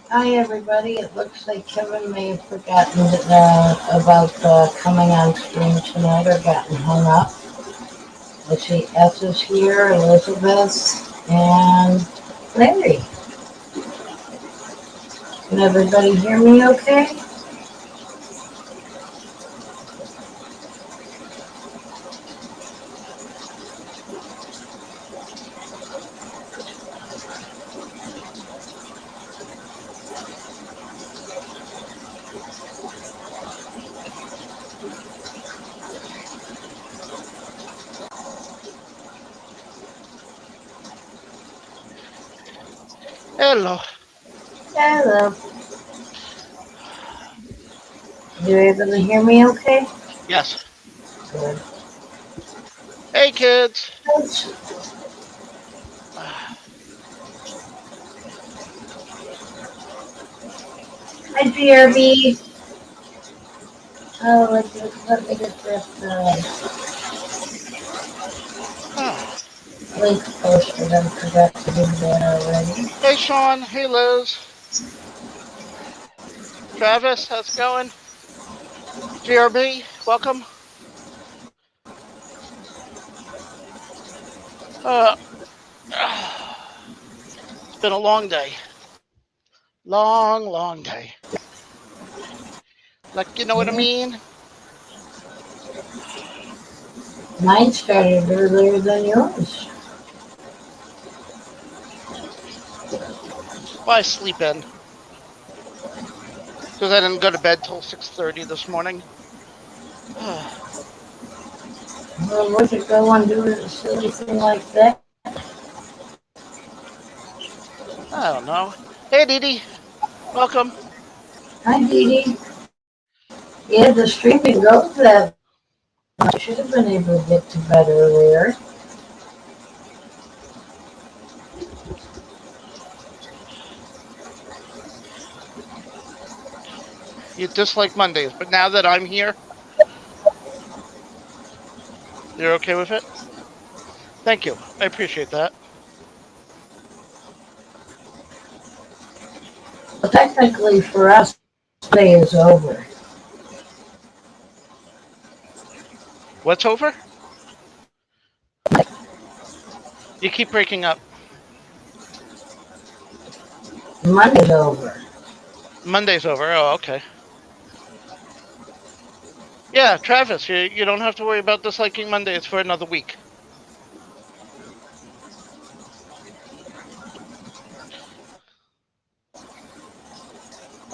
Hi, everybody. It looks like Kevin may have forgotten about coming on stream tonight or gotten hung up. Let's see, S is here, Elizabeth, and Larry. Can everybody hear me okay? Hello. Hello. You able to hear me okay? Yes. Good. Hey, kids. Hi, BRB. Oh, let me get this link posted. I forgot to do that already. Hey, Sean. Hey, Liz. Travis, how's it going? GRB, welcome. Uh, it's been a long day. Long day. Like, you know what I Yeah. mean? Mine started earlier than yours. Why sleep in? Because I didn't go to bed till 6:30 this morning. I Well, where'd you go and do a silly thing like that? don't know. Hey, Dee Dee. Welcome. Hi, Dee Dee. Yeah, the stream didn't go that much. Should have been able to get to bed earlier. You dislike Mondays, but now that I'm here, you're okay with it? Thank you. I appreciate that. Well, technically, for us, day is over. What's over? You keep breaking up. Monday's over. Monday's over. Oh, okay. Yeah, Travis, you don't have to worry about disliking Mondays for another week.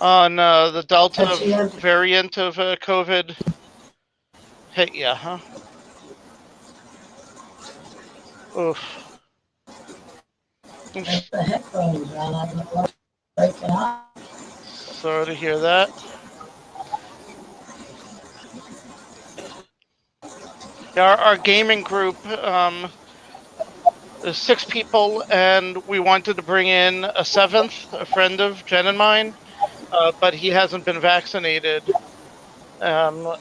On the But Delta you have variant of COVID hit you, huh? Oof. the headphones on. I'm not breaking up. Sorry to hear that. Our gaming group, there's 6 people, and we wanted to bring in a seventh, a friend of Jen and mine, but he hasn't been vaccinated. Um,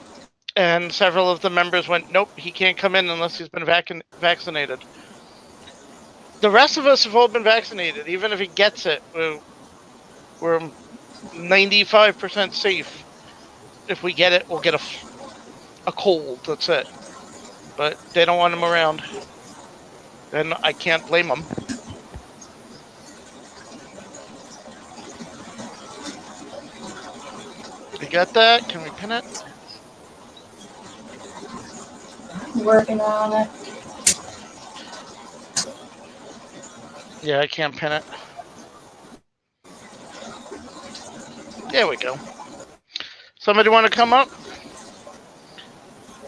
and several of the members went, nope, he can't come in unless he's been vaccinated. The rest of us have all been vaccinated. Even if he gets it, we're 95% safe. If we get it, we'll get a cold. That's it. But they don't want him around, and I can't blame them. You got that? Can we pin it? I'm working on it. Yeah, I can't pin it. There we go. Somebody want to come up?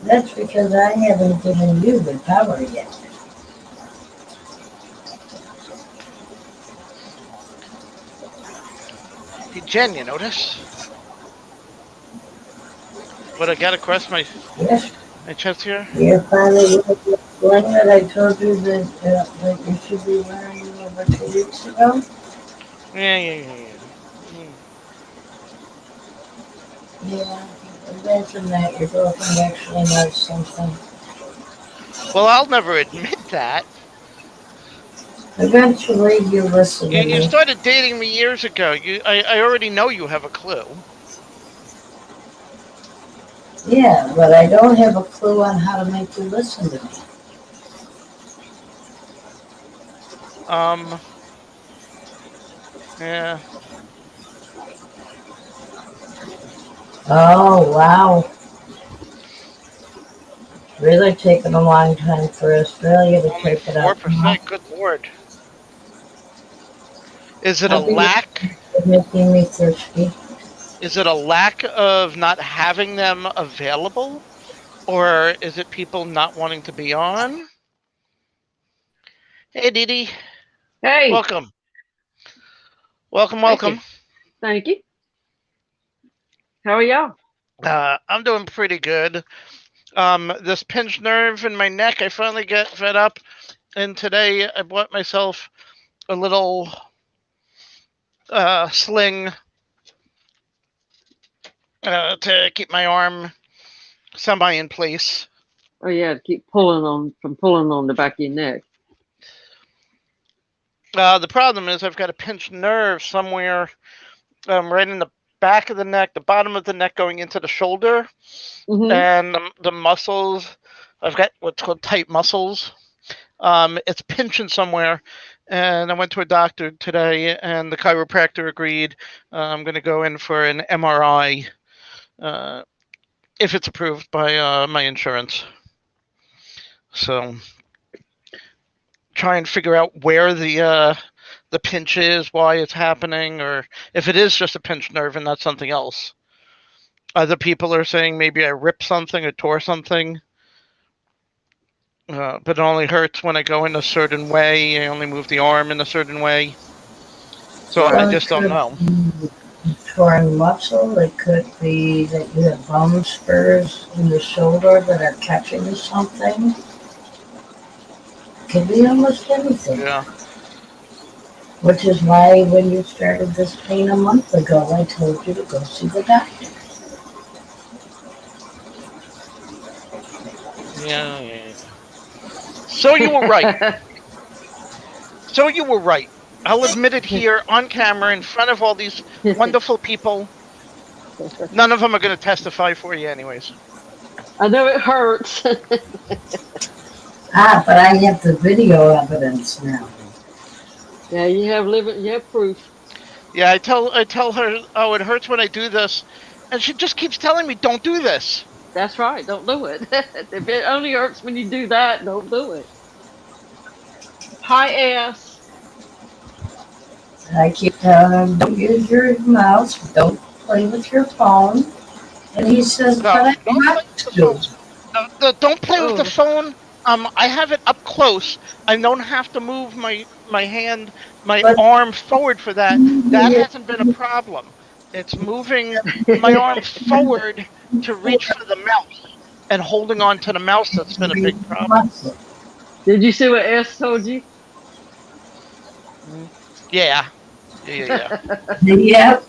That's because I haven't given you the power yet. Hey, Jen, you notice what I got across Yes, my chest here? you're finally wearing the sling that I told you that you should be wearing over 2 weeks ago. Yeah. Yeah, imagine that your girlfriend actually knows something. Well, I'll never admit that. Eventually, you listen to You me. started dating me years ago. I already know you have a clue. Yeah, but I don't have a clue on how to make you listen to me. Um, yeah. Oh, wow. Really taking a long time for Australia to Only take it up, huh? 4%. Good Lord. Is it a I think lack? it's making me thirsty. Is it a lack of not having them available? Or is it people not wanting to be on? Hey, Dee Dee. Hey, Welcome. Welcome, thank you. welcome. Thank you. How are y'all? I'm doing pretty good. This pinched nerve in my neck, I finally get fed up. And today I bought myself a little sling to keep my arm semi in place. Oh yeah, keep pulling on the back of your neck. The problem is I've got a pinched nerve somewhere right in the back of the neck, the bottom of the neck going into the shoulder, Mm-hmm. and the muscles. I've got what's called tight muscles. It's pinching somewhere. And I went to a doctor today, and the chiropractor agreed I'm going to go in for an MRI if it's approved by my insurance. So try and figure out where the pinch is, why it's happening, or if it is just a pinched nerve and not something else. Other people are saying maybe I ripped something or tore something, but it only hurts when I go in a certain way. I only move the arm in a certain way. So I Right. So it just don't could know. be torn muscle. It could be that you have bone spurs in the shoulder that are catching something. Could be almost anything. Yeah. Which is why when you started this pain a month ago, I told you to go see the doctor. Yeah, yeah. So you were right. So you were right. I'll admit it here on camera in front of all these wonderful people. None of them are going to testify for you, anyways. I know it hurts. Ah, but I have the video evidence now. Yeah, you have proof. Yeah, I tell her, oh, it hurts when I do this, and she just keeps telling me, don't do this. That's right. Don't do it. If it only hurts when you do that, don't do it. Hi, ass. I keep telling him, don't use your mouse, don't play with your phone. And he says, No, but I don't play have with the to. phone. Don't play with the Oh, phone. I have it up close. I don't have to move my hand, my But arm forward for that. That you hasn't been a problem. It's moving my arm forward to reach for the mouse and holding on to the mouse that's been a big problem. muscle. did you see what S told you? Mm. Yeah, yeah. Yep.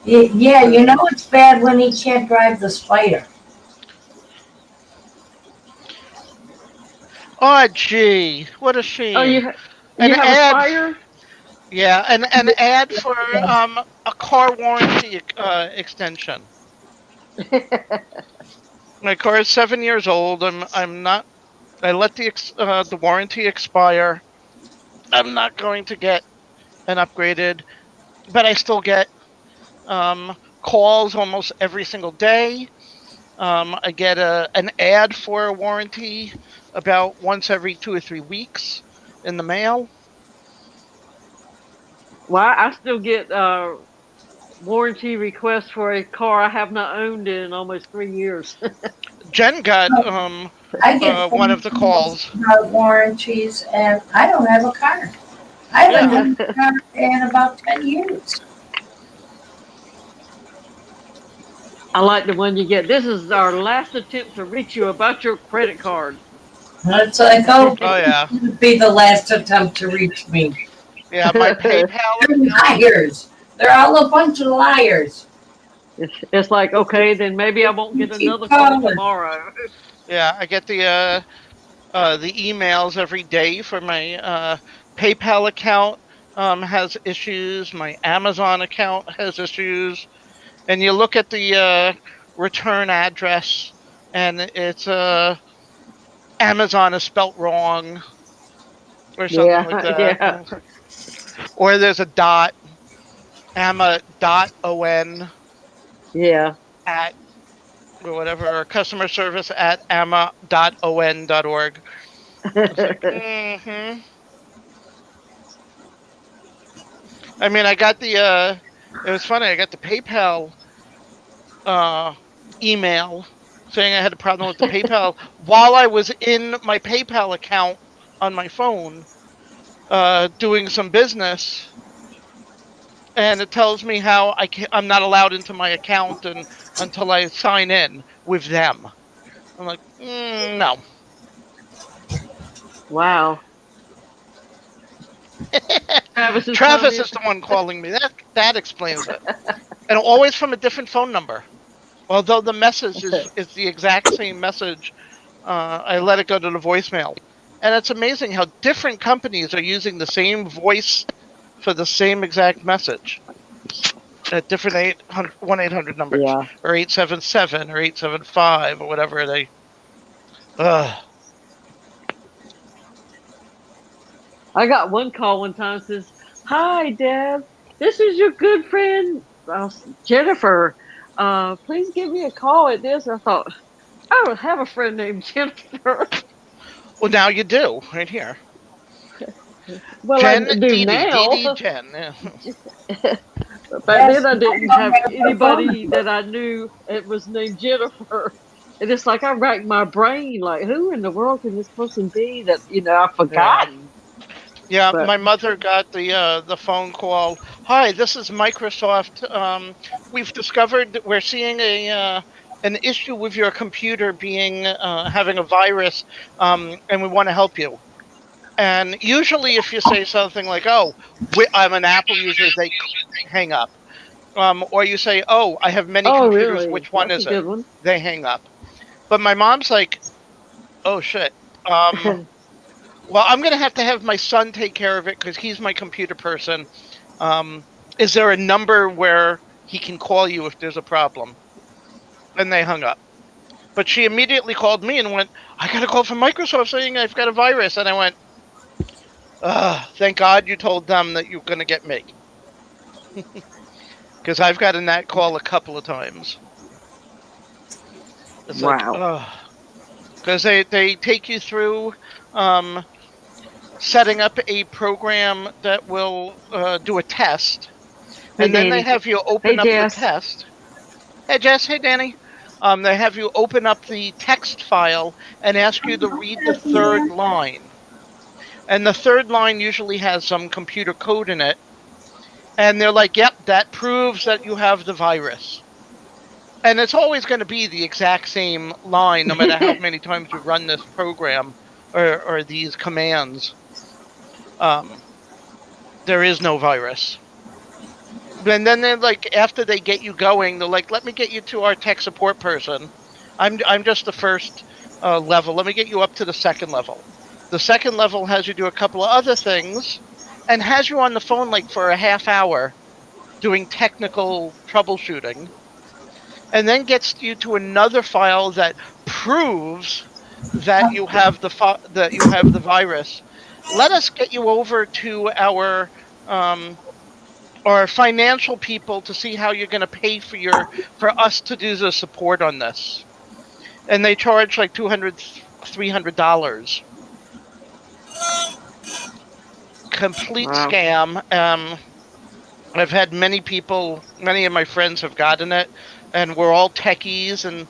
Yeah, you know it's bad when he can't drive the spider. Oh, gee, what a Oh, shame. An you have a ad, spider? yeah, an ad for a car warranty extension. My car is 7 years old. I'm not. I let the warranty expire. I'm not going to get an upgraded, but I still get calls almost every single day. I get an ad for a warranty about once every 2 or 3 weeks in the mail. Well, I still get warranty requests for a car I have not owned in almost 3 years. Jen got I get one phone of the calls calls. about warranties, and I don't have a car. I haven't Yeah, had a car in about 10 years. I like the one you get. This is our last attempt to reach you about your credit card. It's like, oh, oh yeah, this would be the last attempt to reach me. yeah. My PayPal They're account. liars. They're all a bunch of liars. It's like, okay, then maybe I won't You get keep another call calling. tomorrow. Yeah, I get the The emails every day for my PayPal account has issues. My Amazon account has issues. And you look at the return address, and it's Amazon is spelt wrong or something like Yeah, that. yeah, Or there's a dot, ama.on yeah. at or whatever, or customer service at ama.on.org. It's like, I mean, I got the, it was funny, I got the PayPal uh, email saying I had a problem with the PayPal while I was in my PayPal account on my phone doing some business. And it tells me how I'm not allowed into my account until I sign in with them. I'm like, no. Wow. Travis's Travis comment. is the one calling me. That explains it. And always from a different phone number. Although the message is the exact same message, I let it go to the voicemail. And it's amazing how different companies are using the same voice for the same exact message at different 1-800 numbers, Yeah. or 877 or 875 or whatever they. Ugh. I got one call one time says, "Hi, Deb. This is your good friend Jennifer. Please give me a call at this." I thought, I don't have a friend named Jennifer. Well, now you do, right here. Well, I Jen, do Dee Dee, Dee now. Dee, Jen. Yeah. But back then, I didn't have anybody that I knew it was named Jennifer. And it's like I racked my brain, like, who in the world can this person be that I've Yeah. forgotten? Yeah, But my mother got the phone call. Hi, this is Microsoft. We've discovered that we're seeing an issue with your computer being having a virus, and we want to help you. And usually, if you say something like, "Oh, I'm an Apple user," they hang up. Or you say, "Oh, I have many oh, computers. really? Which one That's a is it?" good one. They hang up. But my mom's like, "Oh shit." Well, I'm going to have my son take care of it because he's my computer person. Um, is there a number where he can call you if there's a problem? And they hung up. But she immediately called me and went, I got a call from Microsoft saying I've got a virus. And I went, thank God you told them that you're going to get me. Because I've gotten that call a couple of times. It's like, Wow. because they take you through setting up a program that will do a test. Hey, And then they Danny. have you Hey, open up the Jess. test. Hey, Jess. Hey, Danny. They have you open up the text file and ask you to read the third line. And the third line usually has some computer code in it. And they're like, yep, that proves that you have the virus. And it's always going to be the exact same line, no matter how many times you run this program or these commands. There is no virus. And then they're like, after they get you going, they're like, let me get you to our tech support person. I'm just the first level. Let me get you up to the second level. The second level has you do a couple of other things and has you on the phone like for a half hour doing technical troubleshooting, and then gets you to another file that proves that you have the virus. Let us get you over to our financial people to see how you're going to pay for us to do the support on this. And they charge like $200-$300. Complete Wow. scam. I've had many of my friends have gotten it, and we're all techies, and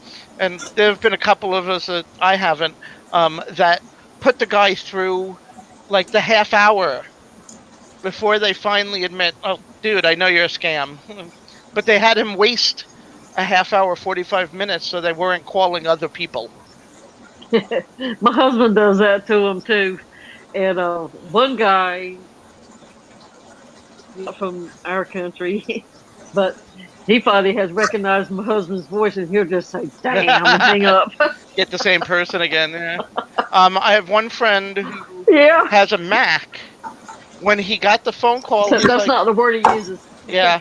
there have been a couple of us that I haven't, that put the guy through like the half hour before they finally admit, oh, dude, I know you're a scam. But they had him waste a half hour, 45 minutes, so they weren't calling other people. My husband does that to him too. And one guy from our country, But he finally has recognized my husband's voice, and he'll just say, "Damn," and hang up. Get the same person again. Yeah. I have one friend who Yeah. has a Mac. When he got the phone call, Except he's that's like, not the word he uses. yeah.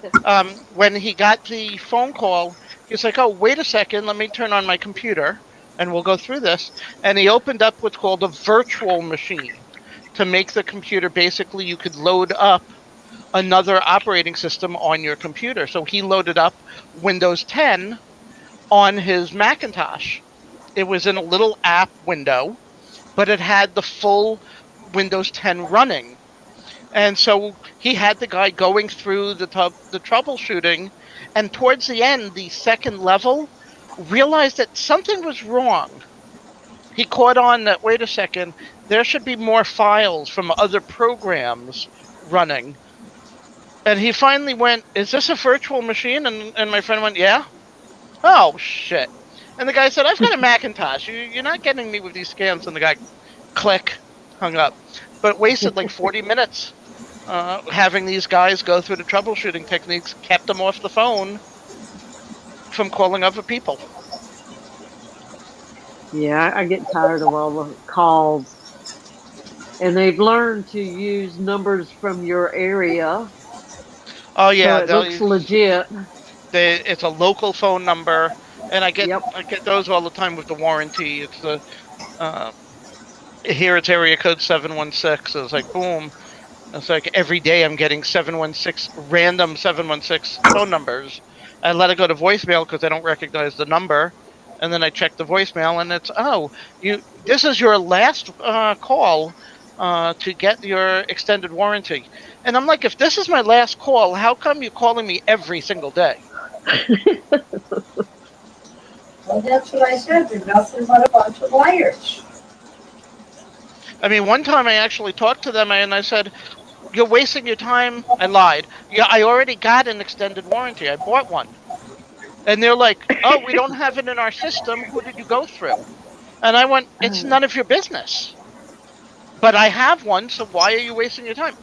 When he got the phone call, he's like, oh, wait a second, let me turn on my computer and we'll go through this. And he opened up what's called a virtual machine to make the computer basically you could load up another operating system on your computer. So he loaded up Windows 10 on his Macintosh. It was in a little app window, but it had the full Windows 10 running. And so he had the guy going through the troubleshooting, and towards the end, the second level, realized that something was wrong. He caught on that, wait a second, there should be more files from other programs running. And he finally went, is this a virtual machine? And my friend went, yeah. Oh, shit. And the guy said, I've got a Macintosh. You're not getting me with these scams. And the guy, click, hung up. But wasted like 40 minutes having these guys go through the troubleshooting techniques, kept them off the phone from calling other people. Yeah, I get tired of all the calls. And they've learned to use numbers from your area. Oh, yeah. So it looks legit. It's a local phone number. And I get those all the time with the warranty. It's the here it's area code 716. It's like, boom. It's like every day I'm getting random 716 phone numbers. I let it go to voicemail because I don't recognize the number. And then I check the voicemail and it's, this is your last call to get your extended warranty. And I'm like, if this is my last call, how come you're calling me every single day? Well, that's what I said. They're nothing but a bunch of liars. I mean, one time I actually talked to them and I said, you're wasting your time. I lied. Yeah, I already got an extended warranty. I bought one. And they're like, oh, we don't have it in our system. Who did you go through? And I went, it's none of your business. But I have one, so why are you wasting your time?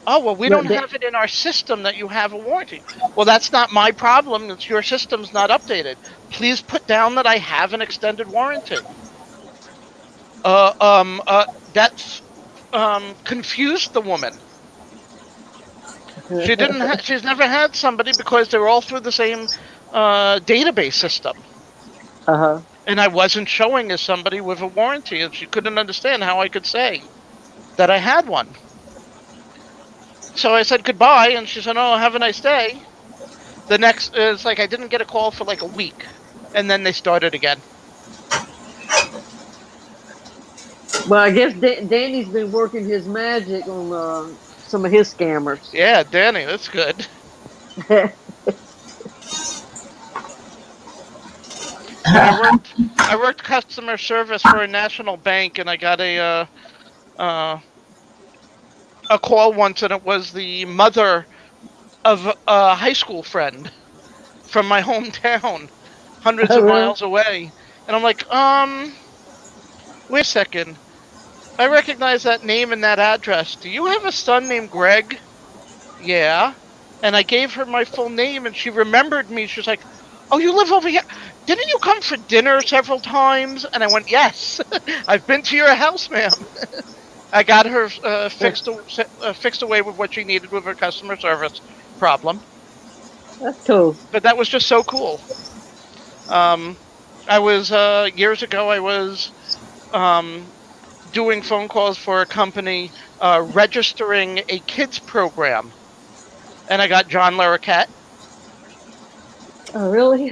Oh, well, we don't have it in our system that you have a warranty. Well, that's not my problem. It's your system's not updated. Please put down that I have an extended warranty. That's confused the woman. She's never had somebody because they're all through the same database system. Uh-huh. And I wasn't showing as somebody with a warranty, and she couldn't understand how I could say that I had one. So I said goodbye, and she said, oh, have a nice day. The next, it's like I didn't get a call for like a week, and then they started again. Well, I guess Danny's been working his magic on some of his scammers. Yeah, Danny, that's good. I worked customer service for a national bank, and I got a call once, and it was the mother of a high school friend from my hometown, hundreds of miles away. And I'm like, wait a second. I recognize that name and that address. Do you have a son named Greg? Yeah. And I gave her my full name, and she remembered me. She was like, oh, you live over here. Didn't you come for dinner several times? And I went, yes. I've been to your house, ma'am. I got her fixed away with what she needed with her customer service problem. That's cool. But that was just so cool. I was, years ago, I was doing phone calls for a company registering a kids program. And I got John Larroquette. Oh, really?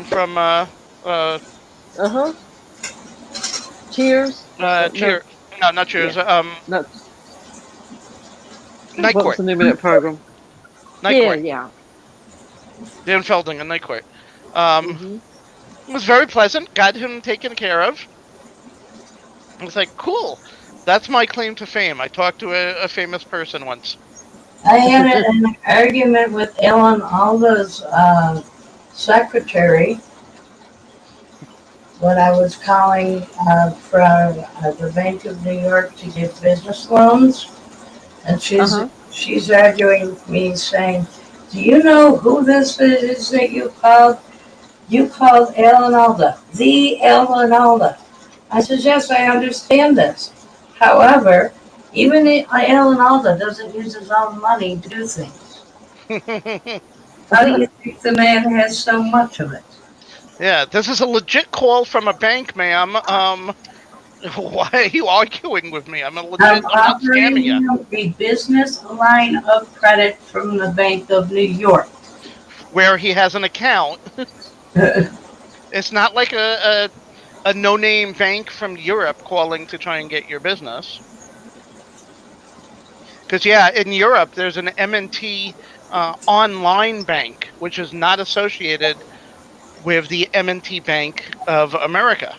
From Cheers. Cheers. No, not Cheers. No. Night What's Court. the name of that program? Night Court. Yeah. Dan Felding and Night Court. It was very pleasant. Got him taken care of. I was like, cool. That's my claim to fame. I talked to a famous person once. I had an argument with Ellen Alda's secretary when I was calling from the Bank of New York to get business loans. And she's arguing with me saying, Do you know who this is that you called? You called Alan Alda, the Alan Alda. I said, yes, I understand this. However, even Alan Alda doesn't use his own money to do things. How do you think the man has so much of it? Yeah, this is a legit call from a bank, ma'am. Why are you arguing with me? I'm I'm not scamming offering you. him a business line of credit from the Bank of New York. Where he has an account. It's not like a no-name bank from Europe calling to try and get your business. Because, yeah, in Europe, there's an M&T online bank, which is not associated with the M&T Bank of America,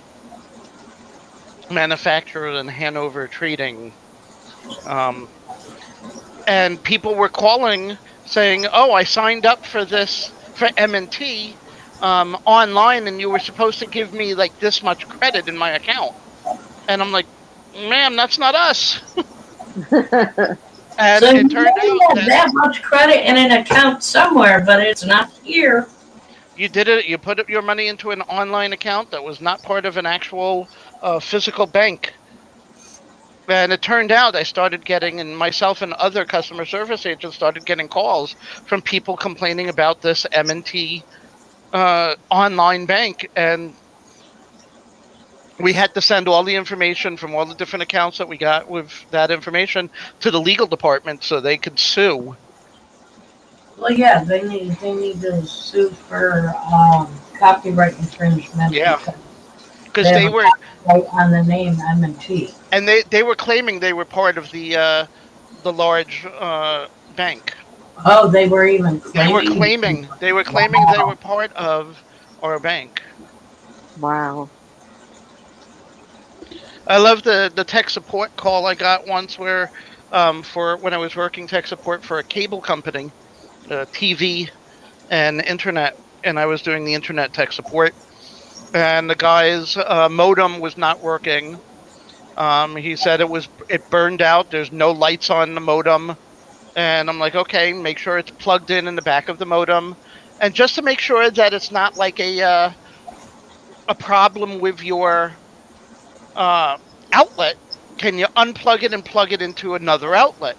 manufactured in Hanover Trading. And people were calling saying, "Oh, I signed up for this for M&T online, and you were supposed to give me like this much credit in my account." And I'm like, "Ma'am, that's not us." And So it you turned may out have that that much credit in an account somewhere, but it's not here. you did it. You put your money into an online account that was not part of an actual physical bank. And it turned out I started getting, and myself and other customer service agents started getting calls from people complaining about this M&T online bank, and we had to send all the information from all the different accounts that we got with that information to the legal department so they could sue. Well, yeah, they need to sue for copyright infringement Yeah, because they because have they a were, copyright on the name M&T. and they were claiming they were part of the large bank. Oh, they were even claiming. They were claiming they Wow. were part of our bank. Wow. I love the tech support call I got once where for when I was working tech support for a cable company, TV and internet, and I was doing the internet tech support, and the guy's modem was not working. He said it burned out. There's no lights on the modem, and I'm like, okay, make sure it's plugged in the back of the modem, and just to make sure that it's not like a problem with your uh, outlet, can you unplug it and plug it into another outlet?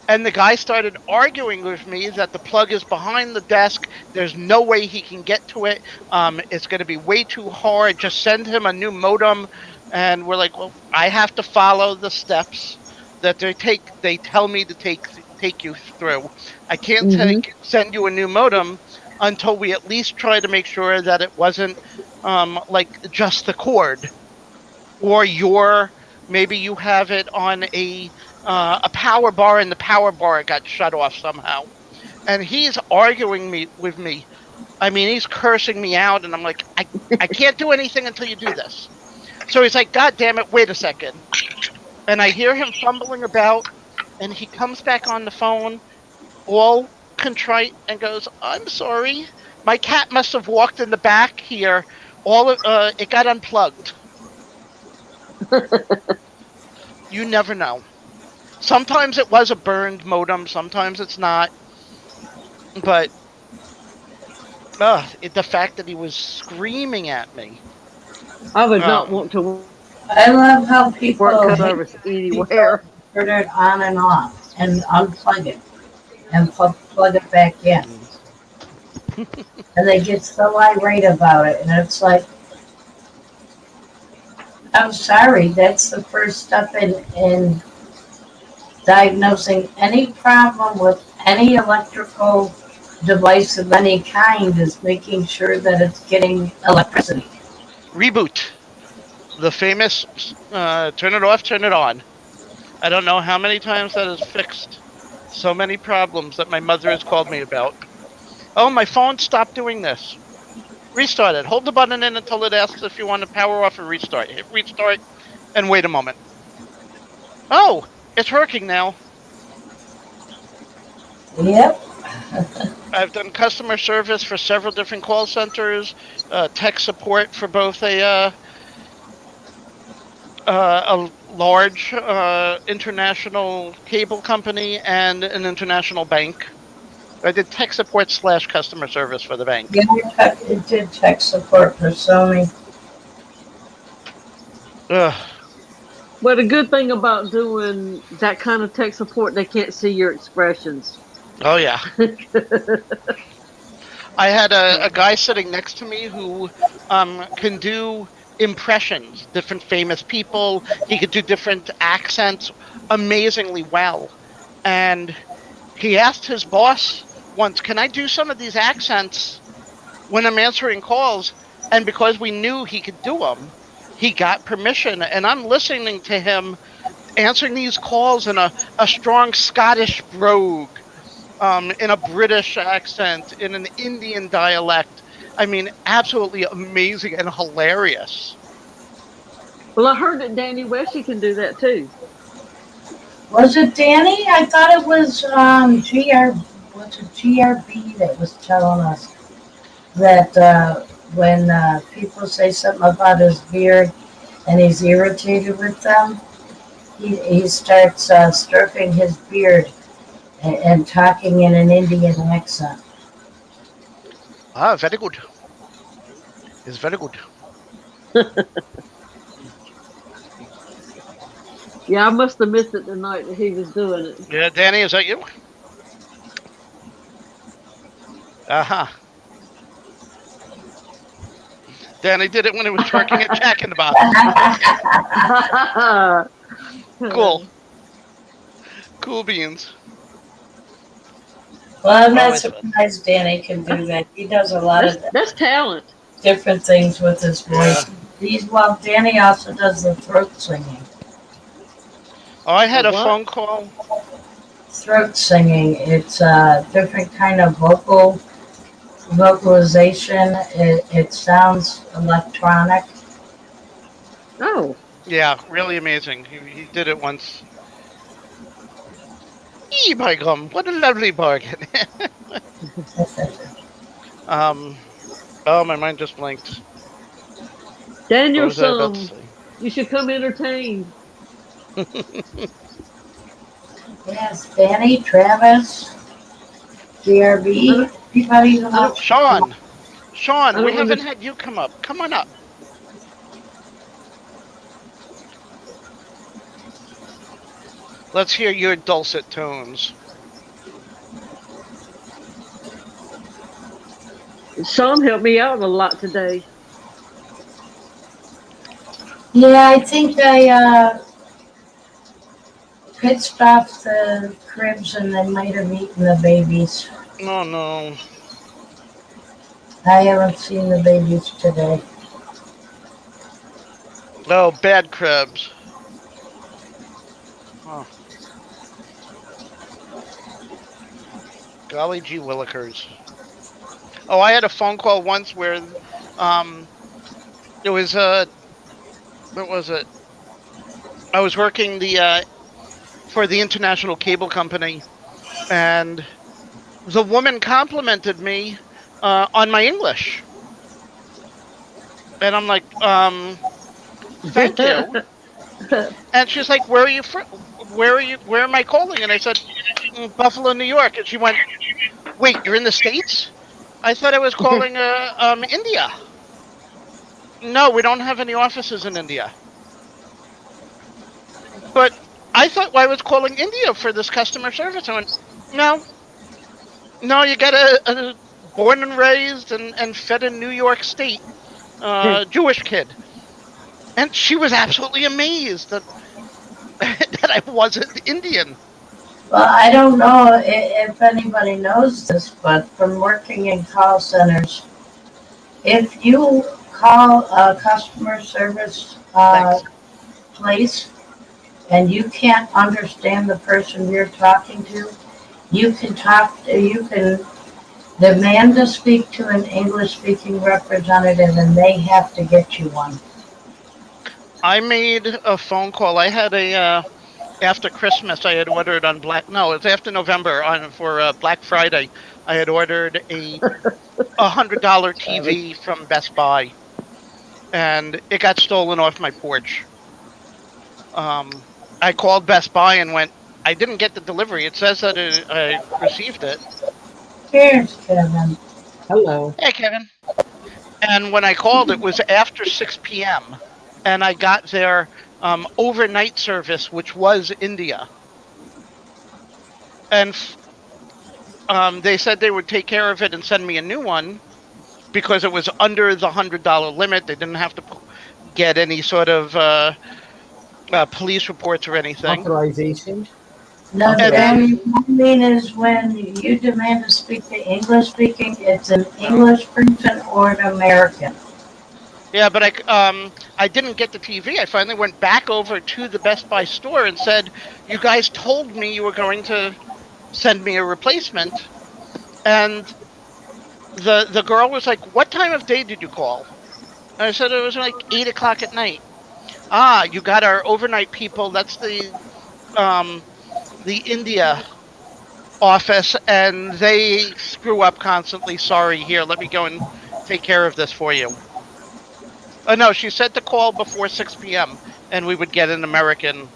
And the guy started arguing with me that the plug is behind the desk. There's no way he can get to it. It's going to be way too hard. Just send him a new modem. And we're like, well, I have to follow the steps that they tell me to take you through. I can't Hmm. send you a new modem until we at least try to make sure that it wasn't like just the cord, or maybe you have it on a power bar and the power bar got shut off somehow. And he's arguing with me. I mean, he's cursing me out, and I'm like, I can't do anything until you do this. So he's like, God damn it, wait a second. And I hear him fumbling about, and he comes back on the phone, all contrite, and goes, I'm sorry. My cat must have walked in the back here. It got unplugged. You never know. Sometimes it was a burned modem, sometimes it's not. But the fact that he was screaming at me. I would not Um, want to I love how work people customer hate service people anywhere. turn it on and off and unplug it and plug it back in. And they get so irate about it. And it's like, I'm sorry, that's the first step in diagnosing any problem with any electrical device of any kind is making sure that it's getting electricity. Reboot. The famous turn it off, turn it on. I don't know how many times that has fixed so many problems that my mother has called me about. Oh, my phone stopped doing this. Restart it. Hold the button in until it asks if you want to power off or restart. Hit restart and wait a moment. Oh, it's working now. Yep. I've done customer service for several different call centers, tech support for both a large international cable company and an international bank. I did tech support / customer service for the bank. Yeah, it did tech support for Sony. Ugh. Well, the good thing about doing that kind of tech support, they can't see your expressions. Oh yeah. I had a guy sitting next to me who can do impressions, different famous people. He could do different accents amazingly well. And he asked his boss once, "Can I do some of these accents when I'm answering calls?" And because we knew he could do them, he got permission. And I'm listening to him answering these calls in a strong Scottish brogue, in a British accent, in an Indian dialect. I mean, absolutely amazing and hilarious. Well, I heard that Danny Weshy can do that too. Was it Danny? I thought it was was it GRB that was telling us that when people say something about his beard and he's irritated with them, he starts stroking his beard and talking in an Indian accent. Ah, very good. It's very good. Yeah, I must have missed it the night that he was doing it. Yeah, Danny, is that you? Uh-huh. Danny did it when he was twerking at Jack in the Box. Cool. Cool beans. Well, I'm not Always fun. surprised Danny can do that. He does a lot of That's talent. different things with his voice. Danny also does the throat singing. Oh, I had a What? phone call. Throat singing. It's a different kind of vocalization. It sounds electronic. Oh, Yeah, really amazing. He did it once. By gum, what a lovely bargain. Oh, my mind just blinked. What was I about Danielson, to say? you should come entertain. Yes, Danny, Travis, GRB, everybody who wants. Sean, I we don't haven't under- had you come up. Come on up. Let's hear your dulcet tones. Sean helped me out a lot today. Yeah, I think I pit stopped the cribs and they might have eaten the babies. Oh no. I haven't seen the babies today. Oh, bad crabs. Oh. Golly gee willikers. Oh, I had a phone call once where it was what was it? I was working for the international cable company, and the woman complimented me on my English. And I'm like, thank you. And she's like, where are you from? Where am I calling? And I said, Buffalo, New York. And she went, wait, you're in the States? I thought I was calling India. No, we don't have any offices in India. But I thought I was calling India for this customer service. I went, no, you got a born and raised and fed in New York State Jewish kid. And she was absolutely amazed that that I wasn't Indian. Well, I don't know if anybody knows this, but from working in call centers, if you call a customer service Thanks. place and you can't understand the person you're talking to, you can demand to speak to an English-speaking representative, and they have to get you one. I made a phone call. I had after Christmas, I had ordered on it's after November for Black Friday. I had ordered a $100 TV from Best Buy, and it got stolen off my porch. I called Best Buy and went, I didn't get the delivery. It says that I received it. Here's Kevin. Hello. Hey, Kevin. And when I called, it was after 6 p.m. And I got their overnight service, which was India. And they said they would take care of it and send me a new one because it was under the $100 limit. They didn't have to get any sort of police reports or anything. Authorization? No, And then, what I mean is when you demand to speak to English speaking, it's an English person or an American. yeah, but I didn't get the TV. I finally went back over to the Best Buy store and said, "You guys told me you were going to send me a replacement." And the girl was like, "What time of day did you call?" And I said it was like 8 o'clock at night. Ah, you got our overnight people. That's the India office, and they screw up constantly. Sorry, here, let me go and take care of this for you. Oh no, she said to call before 6 p.m. and we would get an American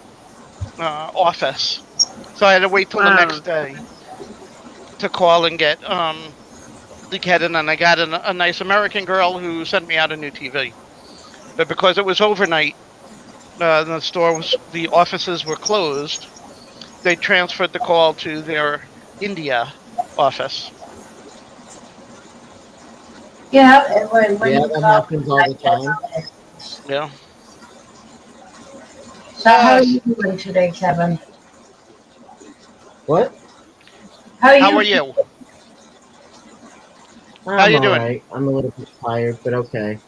office. So I had to wait till the next day to call and get it, and I got a nice American girl who sent me out a new TV. But because it was overnight, the offices were closed. They transferred the call to their India office. Yeah, and when Yeah, you that call, happens all the time. Yeah. So how are you doing today, Kevin? What? How are you? How I'm you doing? alright. I'm a little bit tired, but okay.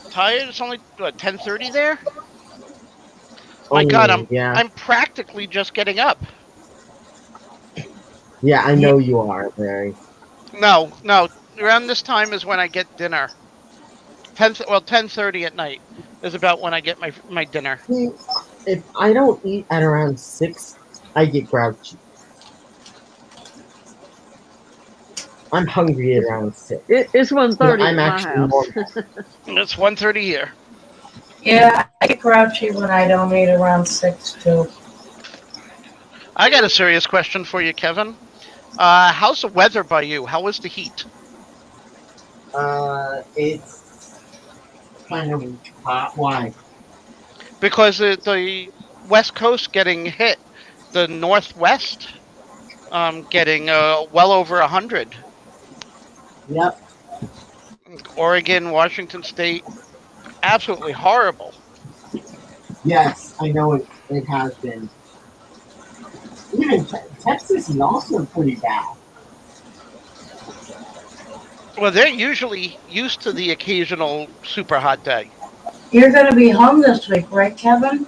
Tired? It's only what, 10:30 there. My God, Only, yeah. I'm practically just getting up. Yeah, I know you are, Mary. No. Around this time is when I get dinner. 10:30 at night is about when I get my dinner. See, if I don't eat at around 6, I get grouchy. I'm hungry at around 6. It's 1:30 I'm at my actually house. normal. It's 1:30 here. Yeah, I get grouchy when I don't eat around 6 too. I got a serious question for you, Kevin. How's the weather by you? How is the heat? It's kind of hot. Why? Because the West Coast getting hit, the Northwest getting well over 100. Yep. Oregon, Washington State, absolutely horrible. Yes, I know it has been. Even Texas is also pretty bad. Well, they're usually used to the occasional super hot day. You're going to be home this week, right, Kevin?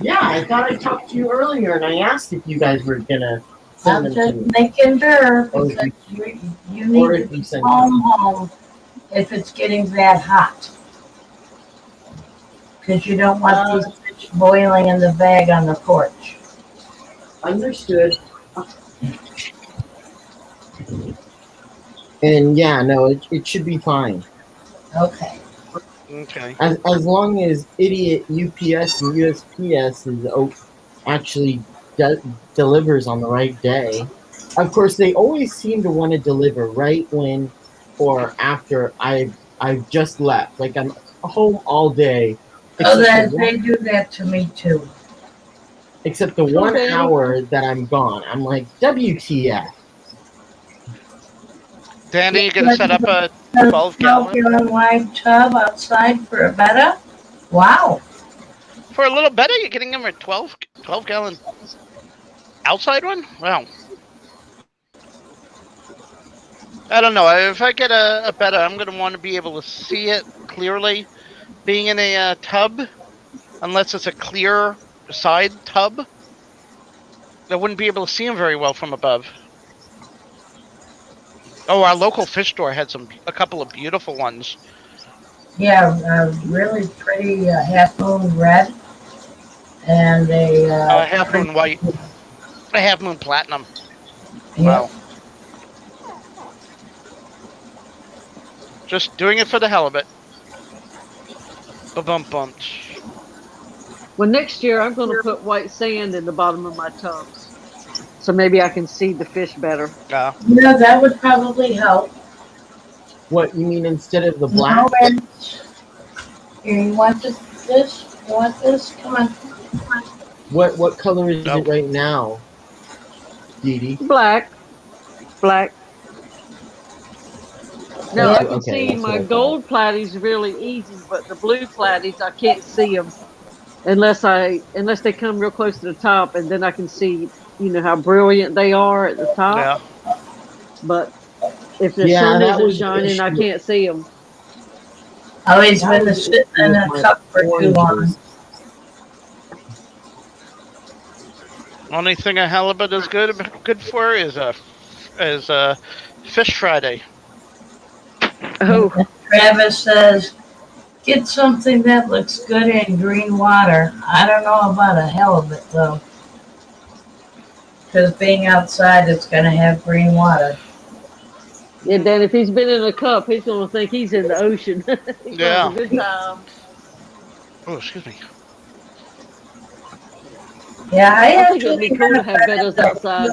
Yeah, I thought I talked to you earlier, and I asked if you guys were gonna send I'm them to just me. making sure Or because if you or need if to you be send home if it's getting that hot. Because you don't want these fish boiling in the bag on the porch. Understood. And yeah, no, it should be fine. Okay. Okay. As long as idiot UPS and USPS actually delivers on the right day. Of course, they always seem to want to deliver right when or after I've just left. Like I'm home all day, Oh, except they do that to me too. the one Okay. hour that I'm gone. I'm like, WTF? Danny, you gonna set up a A 12 12 gallon gallon wide tub outside for a betta? Wow. for a little better? You're getting them a 12 gallon outside one? Wow. I don't know. If I get a better, I'm gonna want to be able to see it clearly. Being in a tub, unless it's a clear side tub, I wouldn't be able to see them very well from above. Oh, our local fish store had a couple of beautiful ones. Yeah, really pretty half moon red and a Half moon white, a half moon platinum. yeah. Wow. Just doing it for the hell of it. Ba-bum-bum. Well, next year I'm going to put white sand in the bottom of my tubs, so maybe I can see the fish better. Yeah. Yeah, that would probably help. What you mean instead of the No, black? and here, you want this? You want this? Come on. What color is No. it right now, Dee Dee? Black, black. Now I Yeah. can Okay, see that's what my I thought. gold platies really easy, but the blue platies I can't see them unless they come real close to the top, and then I can see how brilliant they are at the top. Yeah. But if the Yeah, sun that isn't was the shining, I issue. can't see them. Oh, he's That been was the sitting issue in with a my cup for too long. oranges. Only thing a halibut is good for is fish Friday. Oh, Travis says, get something that looks good in green water. I don't know about a halibut though, because being outside, it's going to have green water. yeah. Then if he's been in a cup, he's gonna think he's in the ocean. He's gonna have a Yeah. good time. Oh, excuse me. Yeah, I think it would be cool to have betas outside.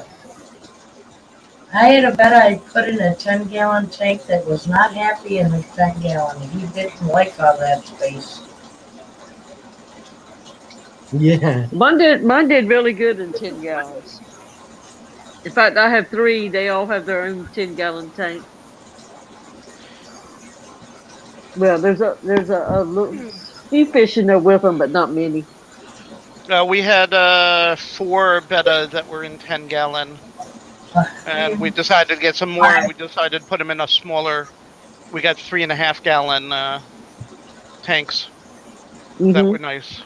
I had a bet I put in a 10-gallon tank that was not happy in the 10-gallon. He didn't like all that space. Yeah. Mine did really good in 10 gallons. In fact, I have three. They all have their own 10-gallon tank. Well, there's a few fish in there with them, but not many. We had 4 betta that were in 10-gallon, and we decided to get some more, and we decided to put them in a smaller. We got 3.5-gallon tanks that were nice.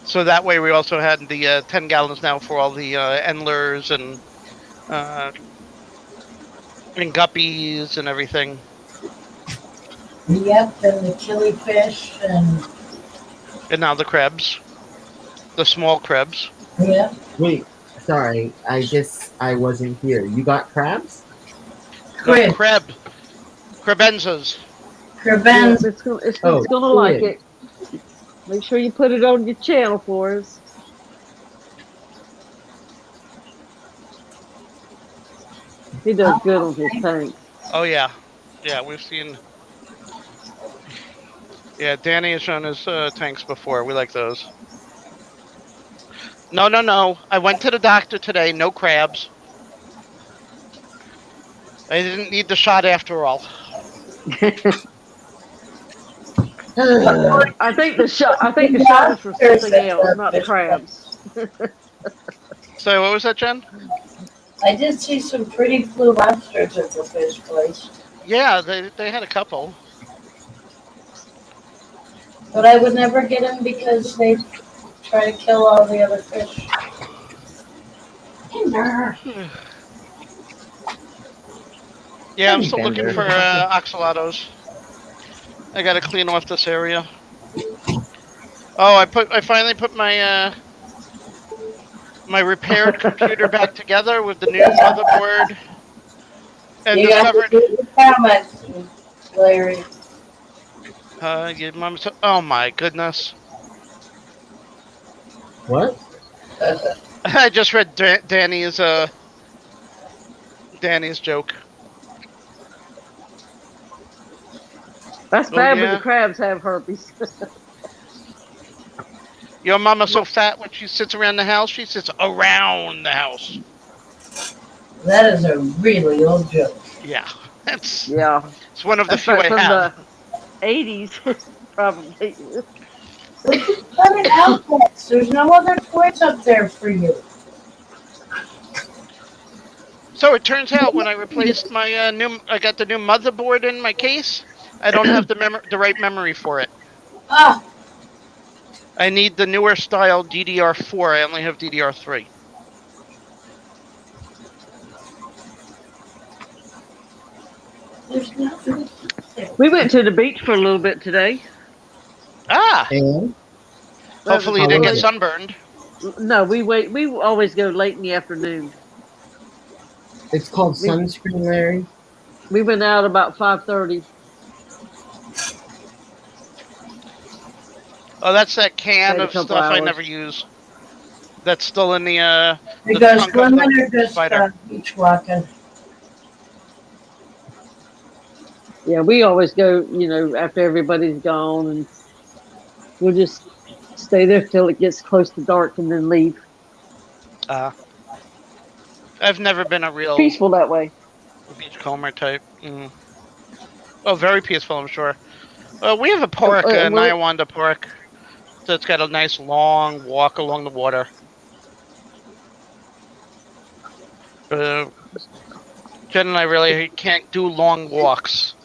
So that way, we also had the 10 gallons now for all the endlers and guppies and everything. Yep, and the killifish And now the crabs, the small crabs. yeah. Wait, sorry. I guess I wasn't here. You got crabs? No, Crib. crabenzas. Cribens. It's Oh, gonna like good. it. Make sure you put it on your channel for us. He does good on his tank. Oh yeah, we've seen. Yeah, Danny has shown his tanks before. We like those. No. I went to the doctor today. No crabs. I didn't need the shot after all. I think the shot is for something else, not crabs. So what was that, Jen? I did see some pretty blue lobsters at the fish place, Yeah, they had a couple. but I would never get them because they try to kill all the other fish. Yeah, I'm still looking for oxalatos. I gotta clean off this area. Oh, I finally put my my repaired computer back together with the new motherboard, and You got to discovered. do the comments, Larry. Your mom. Oh my goodness! What? I just read Danny's joke. That's bad when yeah. the crabs have herpes. Your mama's so fat when she sits around the house, she sits around the house. That is a really old joke. Yeah, it's one of the That's few I from have. the 80s, probably. Put it out there. There's no other toys up there for you. So it turns out when I replaced my I got the new motherboard in my case. I don't have the right memory for it. Ah, I need the newer style DDR4. I only have DDR3. there's nothing. We went to the beach for a little bit today. Ah! And Hopefully you didn't get sunburned. No, we wait. We always go late in the afternoon. it's called sunscreen, Larry. We went out about 5:30. Oh, that's that can Wait a of couple stuff I hours. never use. That's still in the It the goes trunk of swimming the or just spider. beach walking. Yeah, we always go, after everybody's gone, and we'll just stay there till it gets close to dark and then leave. I've never been a It's real peaceful that way. beachcomber type. Oh, very peaceful, I'm sure. We have a park, a Well, Nyawanda Park, so it's got a nice long walk along the water. Jen and I really can't do long walks.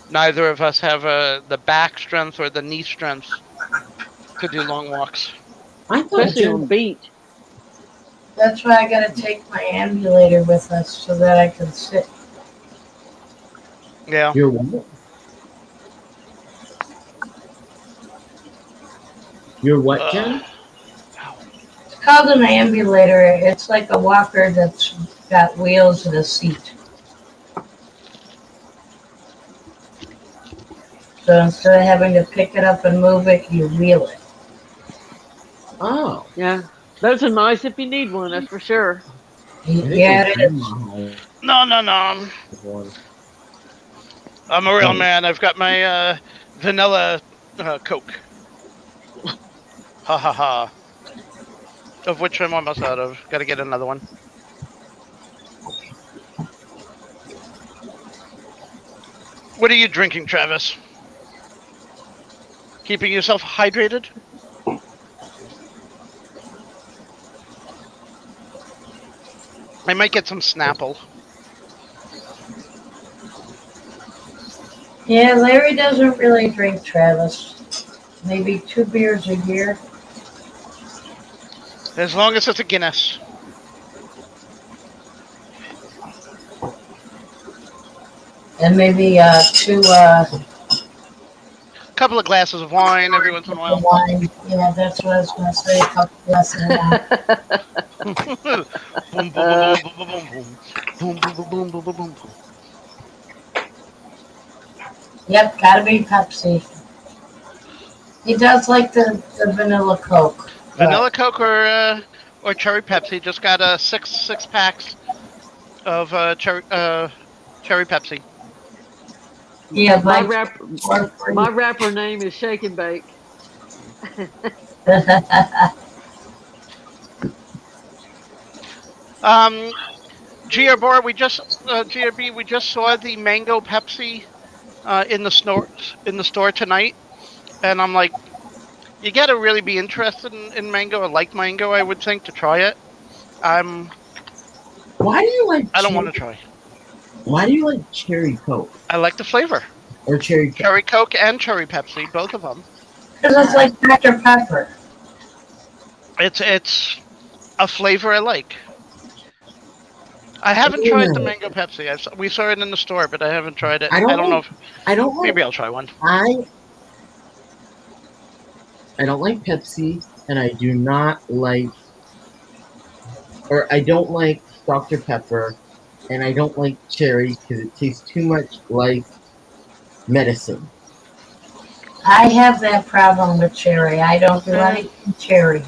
Neither of us have the back strength or the knee strength to do long walks. I thought especially on Jen, the beach. That's why I gotta take my ambulator with us so that I can sit. Yeah. you're what? You're what, Jen? It's called an ambulator. It's like a walker that's got wheels and a seat. So instead of having to pick it up and move it, you wheel it. Oh. Yeah, those are nice if you need one. That's for sure. I think Yeah, my it is. grandma No. has one. I'm a real Oh. man. I've got my vanilla Coke. Ha ha ha. Of which I'm almost out of. Got to get another one. What are you drinking, Travis? Keeping yourself hydrated? I might get some Snapple. Yeah, Larry doesn't really drink, Travis. Maybe 2 beers a year. As long as it's a Guinness. And maybe 2 Couple of glasses of wine every once in a while. wine. Yeah, that's what I was going to say. A couple glasses of wine. Boom, boom, boom, boom, boom, boom, boom. Boom, boom, boom, boom, boom, boom, boom. Yep, gotta be Pepsi. He does like the vanilla Coke. Vanilla Coke or cherry Pepsi. Just got a six packs of cherry Pepsi. Yeah, my but rapper name is Shake and Bake. GRB, we just saw the mango Pepsi in the store tonight, and I'm like, you got to really be interested in mango or like mango, I would think, to try it. Why do you like? I don't want to try. Why do you like cherry Coke I like the flavor. or cherry? Cherry Coke and cherry Pepsi, both of them. Because it's like Dr. Pepper. It's a flavor I like. I haven't tried the mango Pepsi. We saw it in the store, but I haven't tried it. I don't know if I don't like. maybe I'll try one. I don't like Pepsi, and I do not like, or I don't like Dr. Pepper, and I don't like cherry because it tastes too much like medicine. I have that problem with cherry. I don't do anything cherry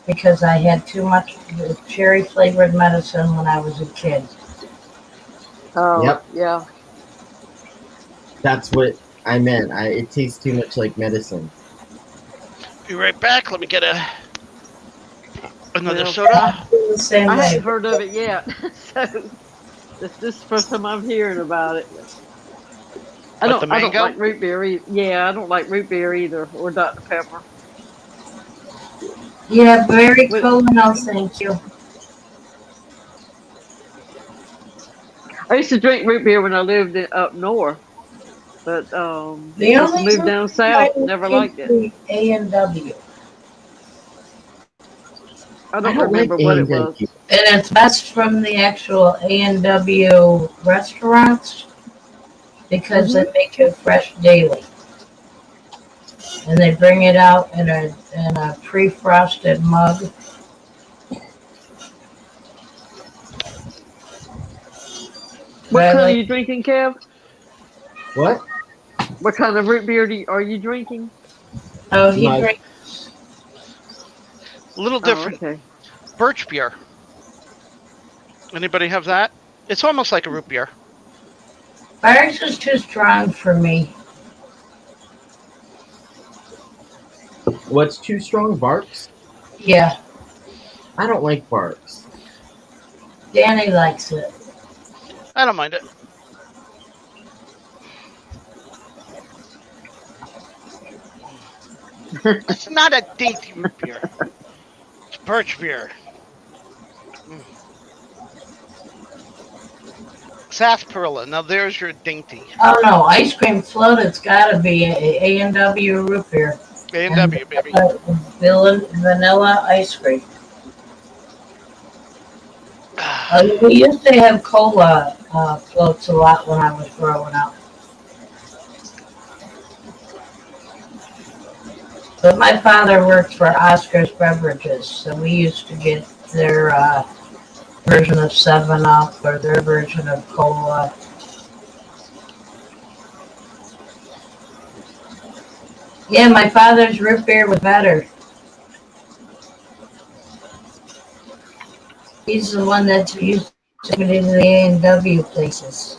because I had too much cherry flavored medicine when I was a kid. Oh, Yep. yeah. That's what I meant. It tastes too much like medicine. Be right back. Let me get another Well, soda. I feel the same I way. haven't heard of it yet, so this is the first time I'm hearing about it. I don't like root beer. Yeah, I don't like root beer either, or Dr. Pepper. Yeah, very cool. No, thank you. I used to drink root beer when I lived up north, but The once I only moved down south, never liked it. the A&W. I don't remember what it was. And it's best from the actual A&W restaurants because they make it fresh daily. And they bring it out in a pre-frosted mug. What kind are you drinking, Kev? What? What kind of root beer are you drinking? Oh, he Mug. drinks. A little Oh, different. okay. Birch beer. Anybody have that? It's almost like a root beer. Barks is too strong for me. What's too strong? Barks? Yeah, I don't like barks. Danny likes it. I don't mind it. It's not a dainty root beer. It's birch beer. Sarsaparilla. Now there's your dainty. Oh no, ice cream float. It's got to be A&W root beer. A&W, baby. Vanilla ice cream. We used to have cola floats a lot when I was growing up. But my father worked for Oscar's Beverages, so we used to get their version of 7-Up or their version of cola. Yeah, my father's root beer was better. He's the one that used to take it into the A&W places.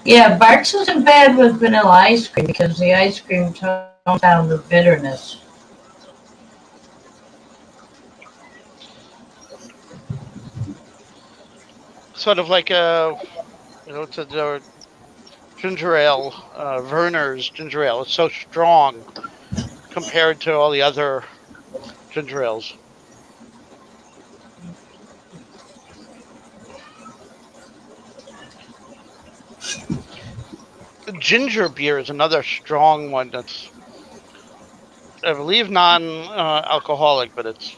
Yeah, Barks isn't bad with vanilla ice cream because the ice cream tones down the bitterness. Sort of like it's a ginger ale, Werner's ginger ale. It's so strong compared to all the other ginger ales. Ginger beer is another strong one that's, I believe, non-alcoholic, but it's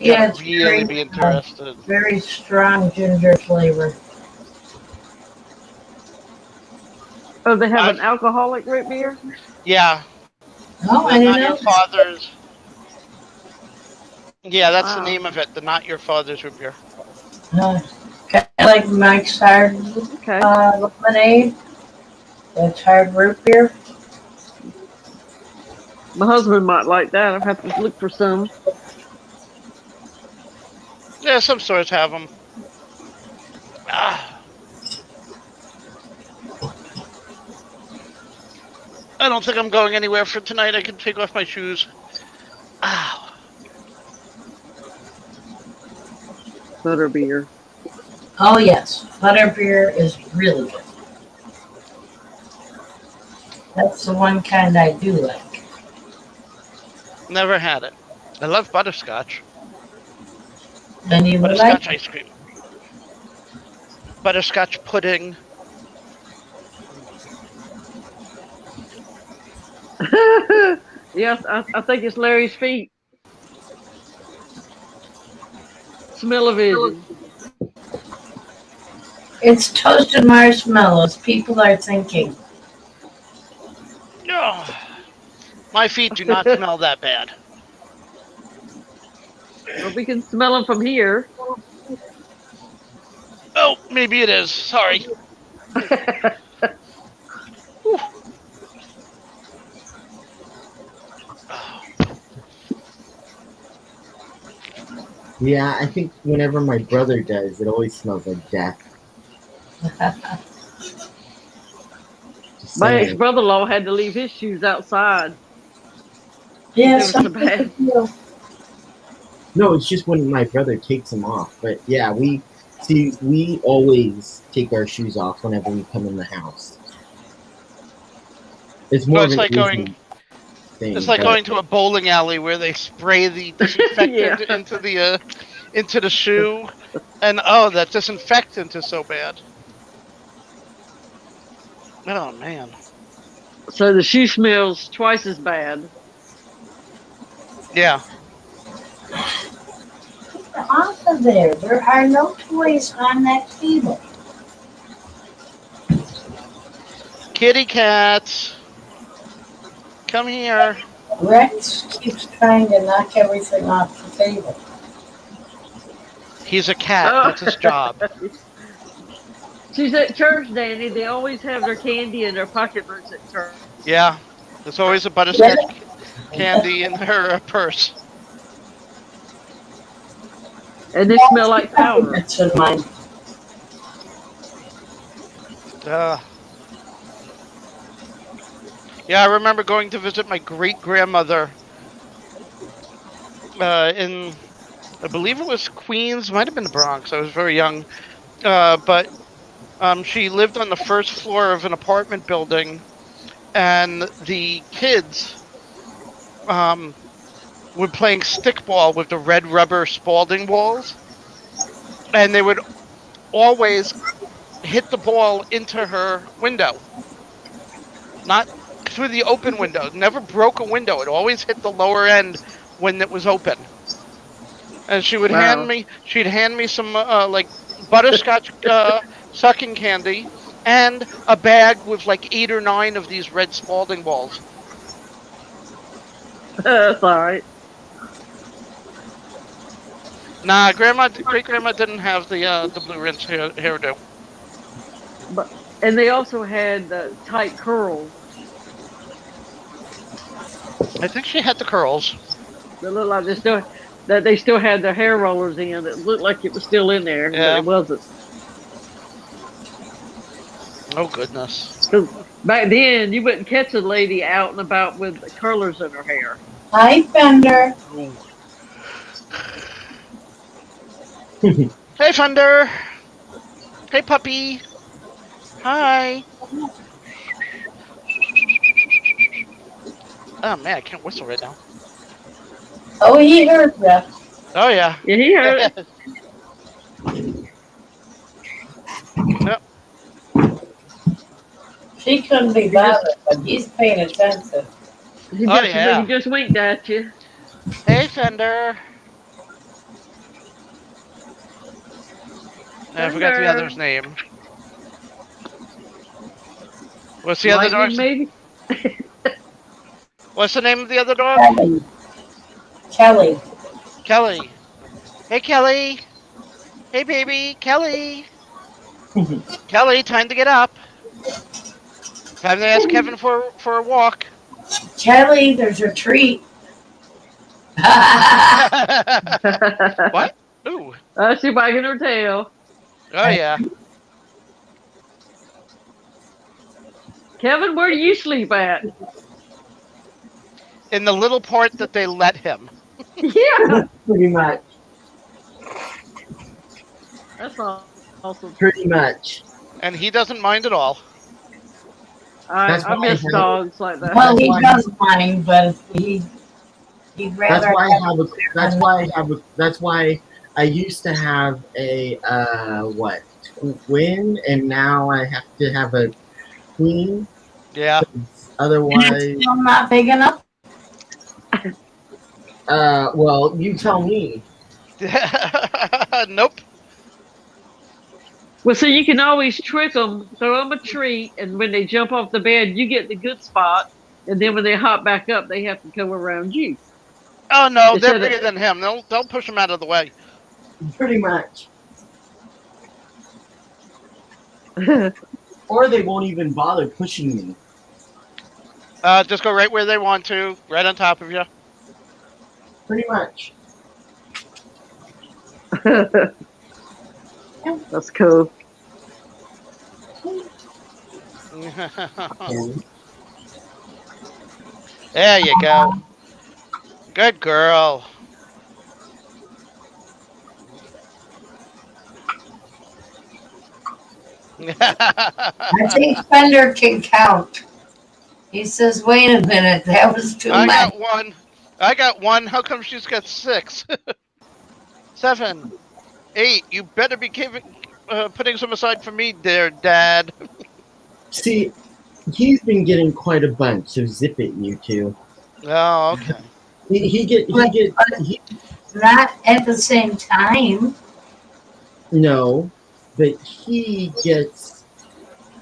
Yeah, it's really be interested. very strong ginger flavor. Oh, they have an alcoholic root beer? Yeah. Oh, I Not didn't your know. father's. Yeah, that's the Wow. name of it. The Not Your Father's root beer. Kind of like Mike's Hard Okay. Lemonade. That's hard root beer. My husband might like that. I'll have to look for some. Yeah, some stores have them. I don't think I'm going anywhere for tonight. I can take off my shoes. Ow. Butterbeer. Oh yes, butterbeer is really good. That's the one kind I do like. Never had it. I love butterscotch. And you would Butterscotch like? ice cream. Butterscotch pudding. Yes, I think it's Larry's feet. Smell-o-vision. It's toasted marshmallows. People are thinking. Oh, my feet do not smell that bad. Well, we can smell them from here. Oh, maybe it is. Sorry. Yeah, I think whenever my brother does, it always smells like death. Just My saying. ex-brother-in-law had to leave his shoes outside. Yeah, They were so bad. No, it's just when my brother takes them off. But yeah, we always take our shoes off whenever we come in the house. It's more it's of an like going. Asian thing. It's like but- going to a bowling alley where they spray the disinfectant Yeah. into the shoe, and oh, that disinfectant is so bad. Oh man. So the shoe smells twice as bad. Yeah. Off of there. There are no toys on that table. Kitty cats. Come here. Rex keeps trying to knock everything off the table. He's a cat. Oh. That's his job. She's at church, Danny. They always have their candy in their pocketbooks at church. Yeah, there's always a butterscotch candy in her purse. And they smell like powder. That's in mine. Yeah, I remember going to visit my great grandmother in, I believe it was Queens, might have been the Bronx. I was very young, but she lived on the first floor of an apartment building, and the kids were playing stickball with the red rubber Spalding balls, and they would always hit the ball into her window, not through the open window. Never broke a window. It always hit the lower end when it was open. And she would she'd hand me some like butterscotch sucking candy and a bag with like 8 or 9 of these red Spalding balls. That's all right. Nah, great grandma didn't have the blue rinse hairdo. And they also had tight curls. I think she had the curls. They looked like they still had their hair rollers in. It looked like it was still in there, Yeah. but it wasn't. Oh goodness! Because back then, you wouldn't catch a lady out and about with curlers in her hair. Hi, Fender. Hey, Thunder. Hey, puppy. Hi. Oh man, I can't whistle right now. Oh, he heard ya. Oh yeah. Yeah, he heard it. Yep. She couldn't be bothered, but he's paying attention. He Oh, just, yeah. he just winked at you. Hey, Thunder. I forgot the other's name. What's the other dog's name? Maybe? What's the name of the other dog? Kelly. Kelly. Hey, Kelly. Hey, baby. Kelly. Kelly, time to get up. Time to ask Kevin for a walk. Kelly, there's your treat. What? Ooh. She wagging her tail. Oh, yeah. Kevin, where do you sleep at? In the little part that they let him. Yeah. Pretty much. That's awesome. Pretty much. And he doesn't mind at all. That's I miss why- dogs like that. Well, he does mind, but he'd rather. That's why I used to have a twin, and now I have to have a queen. Yeah. Otherwise, Still not big enough. well, you tell me. Nope. Well, so you can always trick them, throw them a treat, and when they jump off the bed, you get the good spot. And then when they hop back up, they have to come around you. Oh no, They they're said bigger than him. They'll push him out of the way. Pretty much. Or they won't even bother pushing me. Just go right where they want to, right on top of you. Pretty much. That's cool. There you go. Good girl. I think Fender can count. He says, wait a minute, that was too I much. got one. How come she's got 6? 7, 8. You better be putting some aside for me, there, Dad. See, he's been getting quite a bunch, so zip it, you two. Oh, okay. Not at the same time. No, but he gets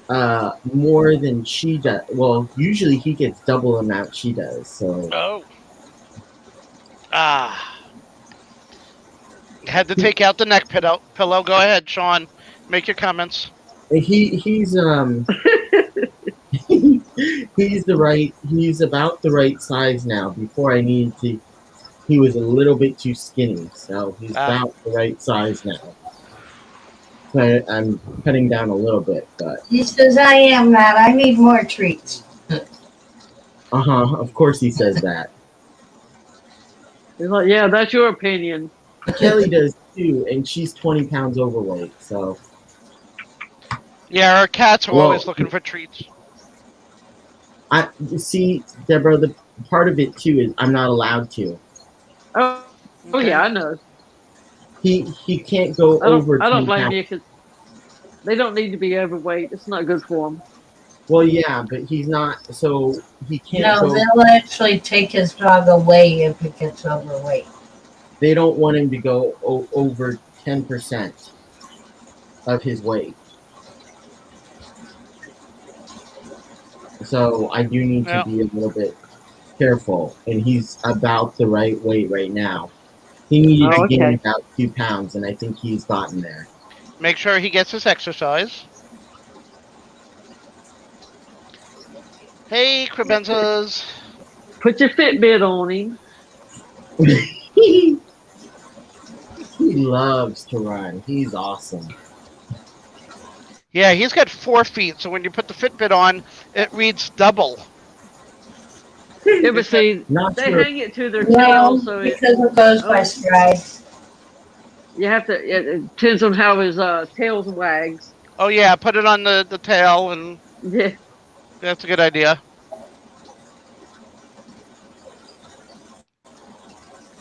more than she does. Well, usually he gets double the amount she does. So. Oh. Had to take out the neck pillow. Go ahead, Sean. Make your comments. He's he's about the right size now. Before I needed to, he was a little bit too skinny, so he's Ah. about the right size now. So I'm cutting down a little bit, but He says, I am not. I need more treats. of course he says that. He's like, yeah, that's your opinion. Kelly does too, and she's 20 pounds overweight. So, Yeah, our cats are well, always looking for treats. I see, Deborah. The part of it too is I'm not allowed to. Oh, Okay. yeah, I know. He can't go over I don't 10 blame pounds. you because they don't need to be overweight. It's not good for them. Well, yeah, but he's not. So he can't No, go. they'll actually take his dog away if he gets overweight. They don't want him to go over 10% of his weight. So I do need to Yeah. be a little bit careful, and he's about the right weight right now. He needed Oh, to gain okay. about 2 pounds, and I think he's gotten there. Make sure he gets his exercise. Hey, Cribenzas. Put your Fitbit on him. He loves to run. He's awesome. Yeah, he's got 4 feet, so when you put the Fitbit on, it reads double. Yeah, but see, Not they sure. hang it to their No, tail, so because it goes by strides. you have to. It depends on how his tail wags. Oh, yeah, put it on the tail, and Yeah, that's a good idea.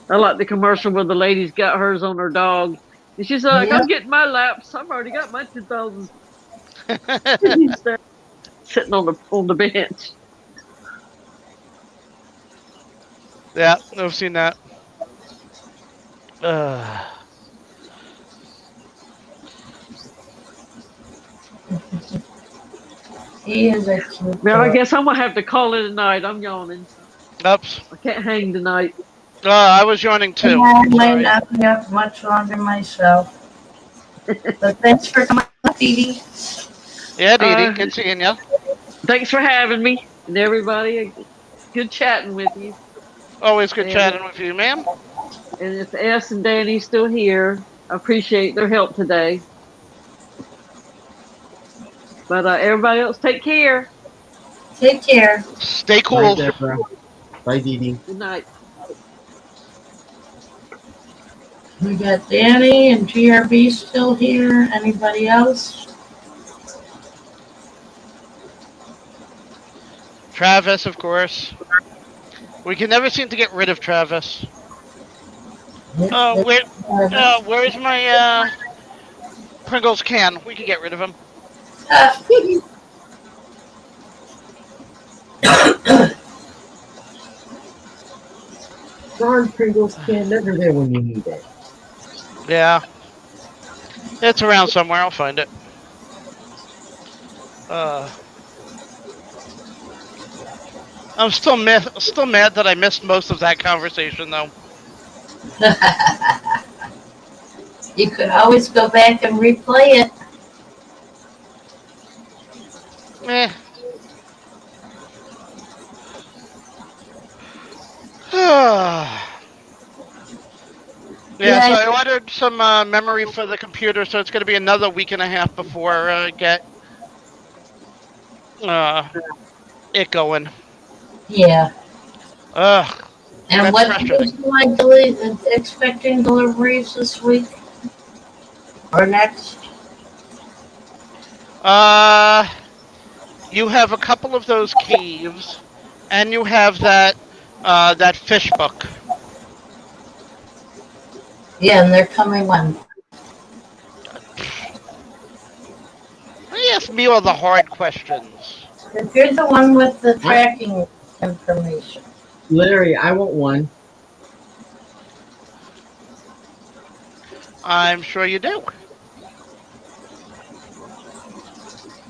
I like the commercial where the lady's got hers on her dog, and she's like, Yep. "I'm getting my laps. I've already got my 2,000." He's there sitting on the bench. Yeah, I've seen that. He is a cute Well, I dog. guess I'm gonna have to call it a night. I'm yawning. Oops. I can't hang tonight. I was yawning too. I might Sorry. not be up much longer myself. But thanks for coming up, Dee Dee. Yeah, Dee Dee, good seeing you. Thanks for having me and everybody. Good chatting with you. Always good And- chatting with you, ma'am. And if S and Danny's still here, I appreciate their help today. But everybody else, take care. Take care. Stay Bye, cool. Deborah. Bye, Dee Dee. Good night. We got Danny and GRB still here. Anybody else? Travis, of course. We can never seem to get rid of Travis. Where's my Pringles can? We can get rid of him. Darn Pringles can never there when you need it. Yeah. It's around somewhere. I'll find it. I'm still mad that I missed most of that conversation, though. You could always go back and replay it. Eh. Yeah, so I ordered some memory for the computer, so it's going to be another week and a half before I get it going. Yeah. Ugh. And That's what frustrating. am I expecting deliveries this week? Or next? You have a couple of those caves, and you have that fish book. Yeah, and they're coming when? They ask me all the hard questions. If you're the one with the tracking information. Larry, I want one. I'm sure you do.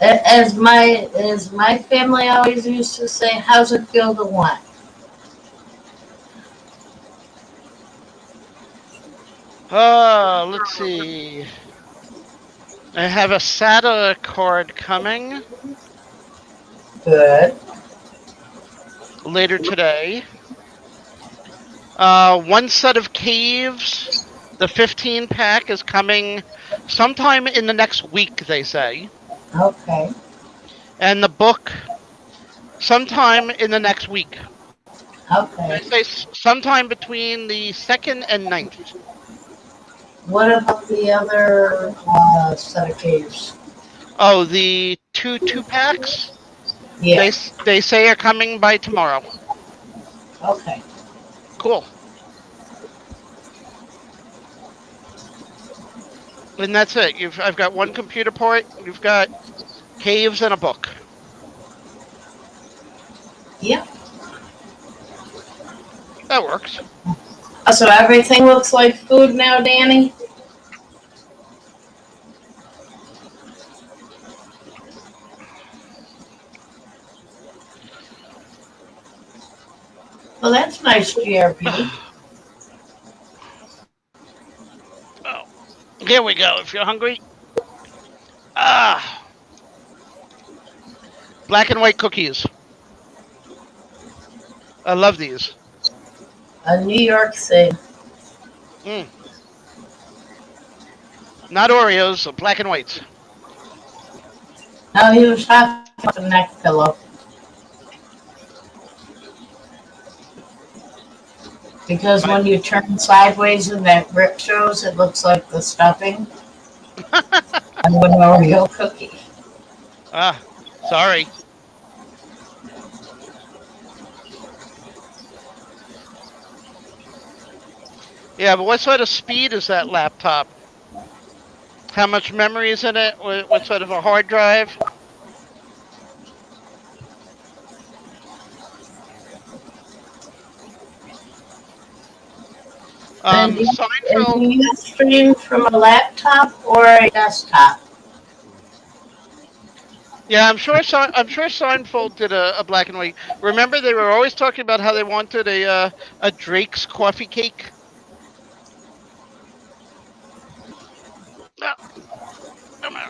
As my family always used to say, how's it feel to want? Let's see. I have a SATA card coming Good. later today. One set of caves, the 15 pack, is coming sometime in the next week, they say. Okay. And the book, sometime in the next week. Okay. They say sometime between the 2nd and 9th. What about the other set of caves? Oh, the two packs? Yeah. They say are coming by tomorrow. Okay. Cool. And that's it. I've got one computer port. You've got caves and a book. Yep. That works. So everything looks like food now, Danny? Well, that's nice, GRP. Oh, here we go. If you're hungry. Black and white cookies. I love these. A New York thing. Not Oreos, black and whites. No, he was talking about the neck pillow. Because when you turn sideways and that rip shows, it looks like the stuffing of an Oreo cookie. Sorry. Yeah, but what sort of speed is that laptop? How much memory is in it? What sort of a hard drive? And do Seinfeld. you stream from a laptop or a desktop? Yeah, I'm sure Seinfeld did a black and white. Remember, they were always talking about how they wanted a Drake's coffee cake. No. Come on.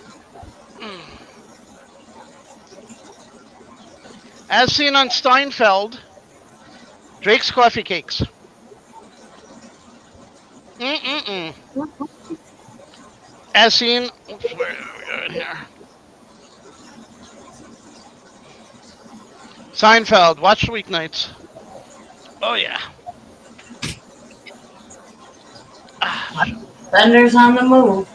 As seen on Steinfeld, Drake's coffee cakes. As seen. Oops, where are we going here? Seinfeld. Watch the weeknights. Oh yeah. Thunder's on the move.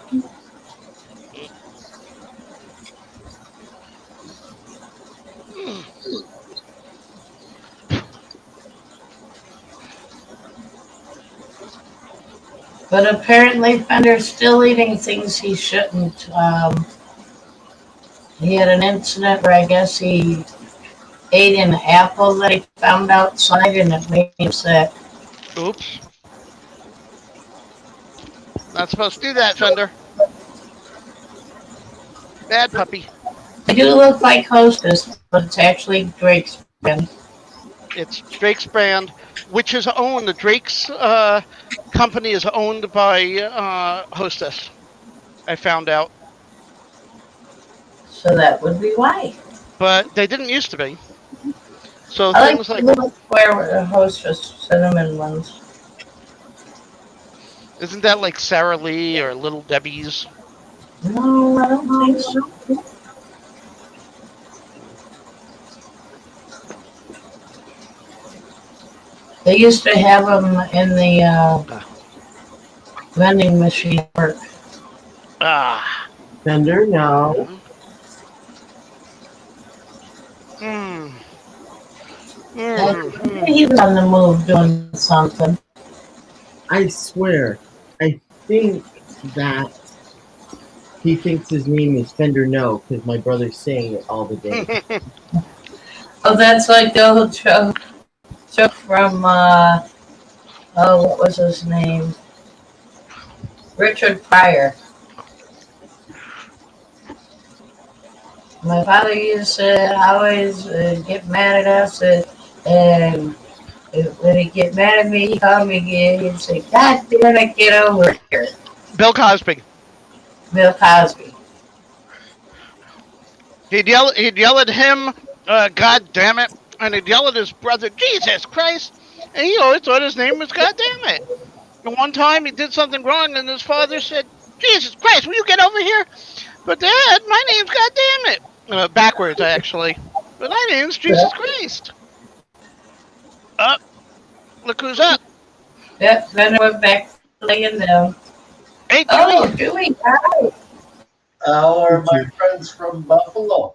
But apparently Fender's still eating things he shouldn't. He had an incident where I guess he ate an apple that he found outside and it made him sick. Oops. Not supposed to do that, Fender. Bad puppy. They do look like Hostess, but it's actually Drake's brand. It's Drake's brand, which is owned. The Drake's company is owned by Hostess. I found out. So that would be why. But they didn't used to be. So I things like like the square Hostess cinnamon ones. isn't that like Sara Lee or Little Debbie's? No, I don't think so. They used to have them in the vending machine work. Fender, no. He was on the move doing something. I swear, I think that he thinks his name is Fender No because my brother's saying it all the day. Oh, that's like the old joke from, what was his name? Richard Pryor. My father used to always get mad at us, and when he'd get mad at me, he'd call me again. He'd say, "God damn it, get over here." Bill Cosby. Bill Cosby. He'd yell at him, God damn it, and he'd yell at his brother, Jesus Christ, and he always thought his name was God damn it. And one time he did something wrong, and his father said, Jesus Christ, will you get over here? But Dad, my name's God damn it. Backwards, actually. But my name's Jesus Christ. Up, look who's up. Yep, then we're back to laying down. Hey, Oh, Dewey. Dewey, hi. How are my friends from Buffalo?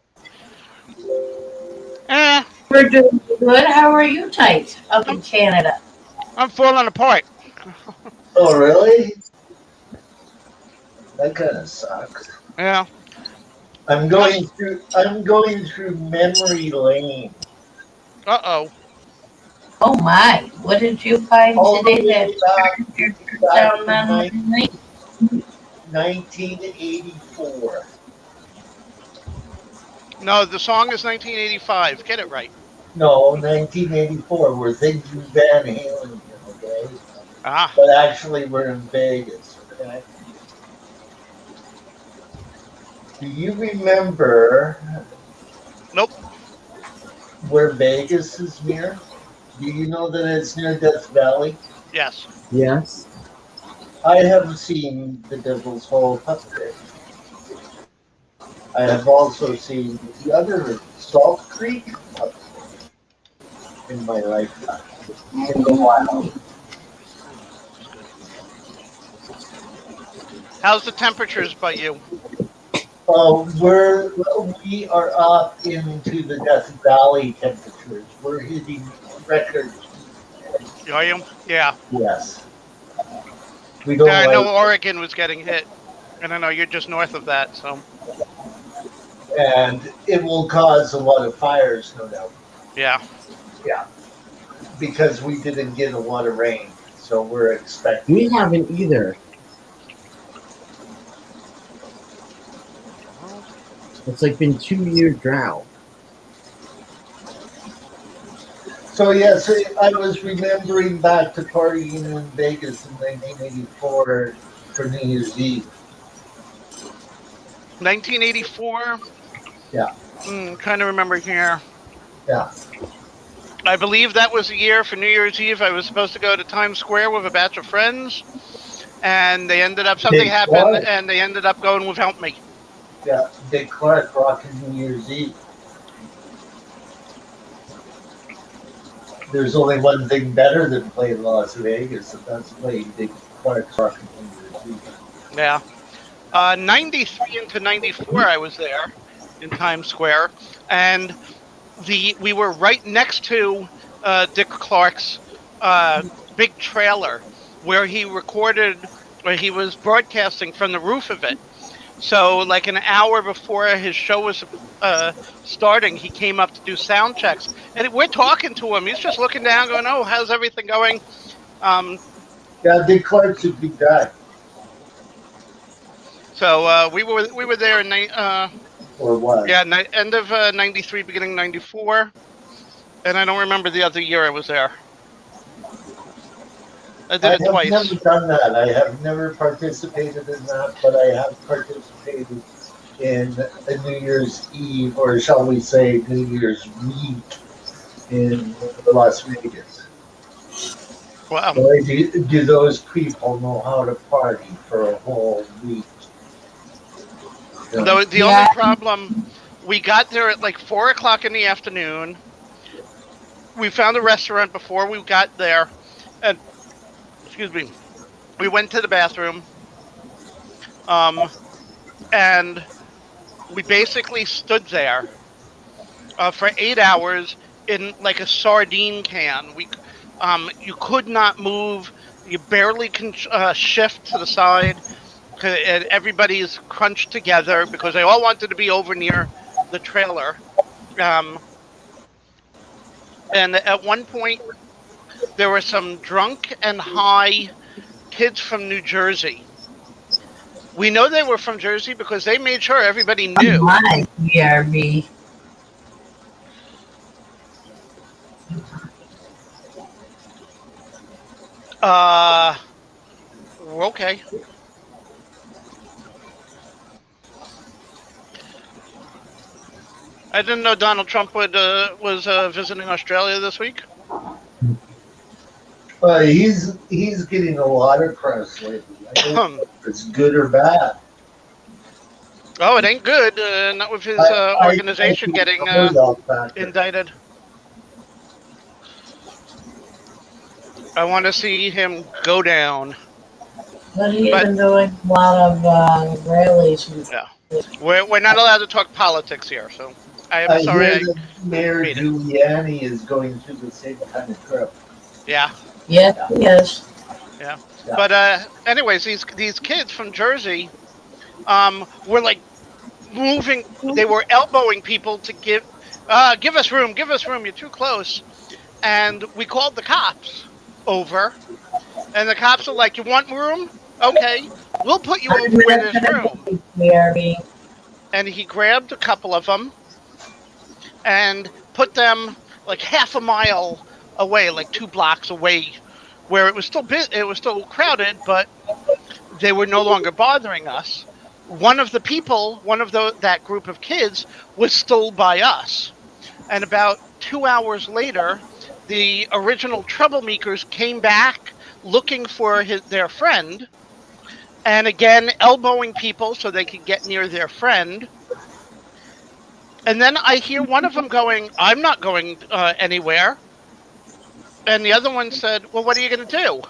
We're doing good. How are you tight up in Canada? I'm falling apart. Oh, really? That kind of sucks. Yeah. I'm going through memory lane. Uh-oh. Oh my, what did you find All the today way that turned your trip down to memory lane? 1984. No, the song is 1985. Get it right. No, 1984. We're thinking Van Halen, okay? Ah. But actually, we're in Vegas, okay? Do you remember? Nope. Where Vegas is near? Do you know that it's near Death Valley? Yes. Yes. I have seen the Devil's Hole up there. I have also seen the other Salt Creek up there in my lifetime. In the wild. How's the temperatures by you? We are up into the Death Valley temperatures. We're hitting records. Are you? Yeah. Yes. We don't I know like, Oregon was getting hit. And I know you're just north of that, so. and it will cause a lot of fires, no doubt. Yeah. Yeah. Because we didn't get a lot of rain. So we're expecting. We haven't either. It's like been 2-year drought. So yes, I was remembering back to partying in Vegas in 1984 for New Year's Eve. 1984? Yeah. Trying to remember here. Yeah. I believe that was the year for New Year's Eve. I was supposed to go to Times Square with a batch of friends. And they ended up, something happened, and they ended up going without me. Yeah, Dick Clark rocking New Year's Eve. There's only one thing better than playing Las Vegas, and that's playing Dick Clark's rocking New Year's Eve. Yeah. 93 into 94, I was there in Times Square. And we were right next to Dick Clark's big trailer where he recorded, where he was broadcasting from the roof of it. So like an hour before his show was starting, he came up to do sound checks. And we're talking to him. He's just looking down going, oh, how's everything going? Yeah, Dick Clark's a good guy. So we were there in Or what? yeah, end of 93, beginning 94. And I don't remember the other year I was there. I did it twice. I have never done that. I have never participated in that, but I have participated in a New Year's Eve, or shall we say New Year's week in Las Vegas. Wow. Boy, do those people know how to party for a whole week. You know? The only problem, we got there at like 4 o'clock in the afternoon. We found a restaurant before we got there, and excuse me, we went to the bathroom, and we basically stood there for 8 hours in like a sardine can. You could not move. You barely can shift to the side. And everybody's crunched together because they all wanted to be over near the trailer. And at one point, there were some drunk and high kids from New Jersey. We know they were from Jersey because they made sure everybody knew. Oh my, BRB. Okay. I didn't know Donald Trump was visiting Australia this week. He's getting a lot of press lately. I don't know if it's good or bad. Oh, it ain't good. Not with his organization getting indicted. I want to see him go down. But he's been doing a lot of rallies. Yeah. We're not allowed to talk politics here, so I'm sorry. Hear that Mayor Giuliani is going through the same kind of trip. Yeah. Yeah, yes. Yeah. But anyways, these kids from Jersey were like moving. They were elbowing people to give us room, you're too close. And we called the cops over, and the cops are like, you want room? Okay, we'll put you over where there's room. And he grabbed a couple of them and put them like half a mile away, like 2 blocks away, where it was still crowded, but they were no longer bothering us. One of that group of kids was still by us. And about 2 hours later, the original troublemakers came back looking for their friend, and again elbowing people so they could get near their friend. And then I hear one of them going, I'm not going anywhere. And the other one said, well, what are you going to do?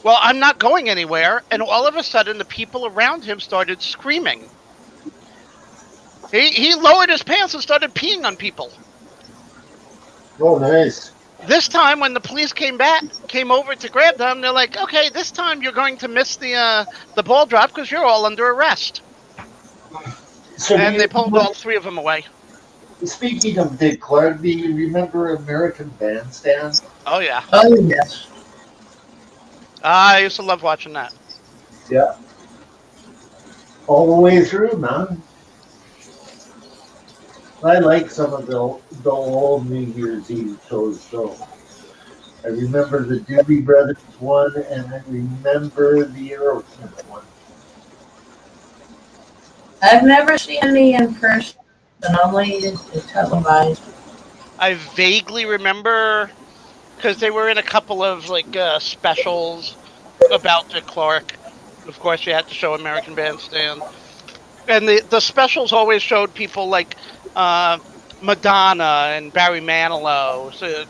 Well, I'm not going anywhere. And all of a sudden, the people around him started screaming. He lowered his pants and started peeing on people. Oh, nice. This time, when the police came over to grab them, they're like, okay, this time you're going to miss the ball drop because you're all under arrest. So and they pulled all 3 of them away. Speaking of Dick Clark, do you remember American Bandstand? Oh, yeah. Oh, yes. I used to love watching that. Yeah. All the way through, man. I like some of the old New Year's Eve shows, though. I remember the Doobie Brothers one, and I remember the Aerosmith one. I've never seen any in person, only televised. I vaguely remember because they were in a couple of specials about Dick Clark. Of course, you had to show American Bandstand, and the specials always showed people like Madonna and Barry Manilow, so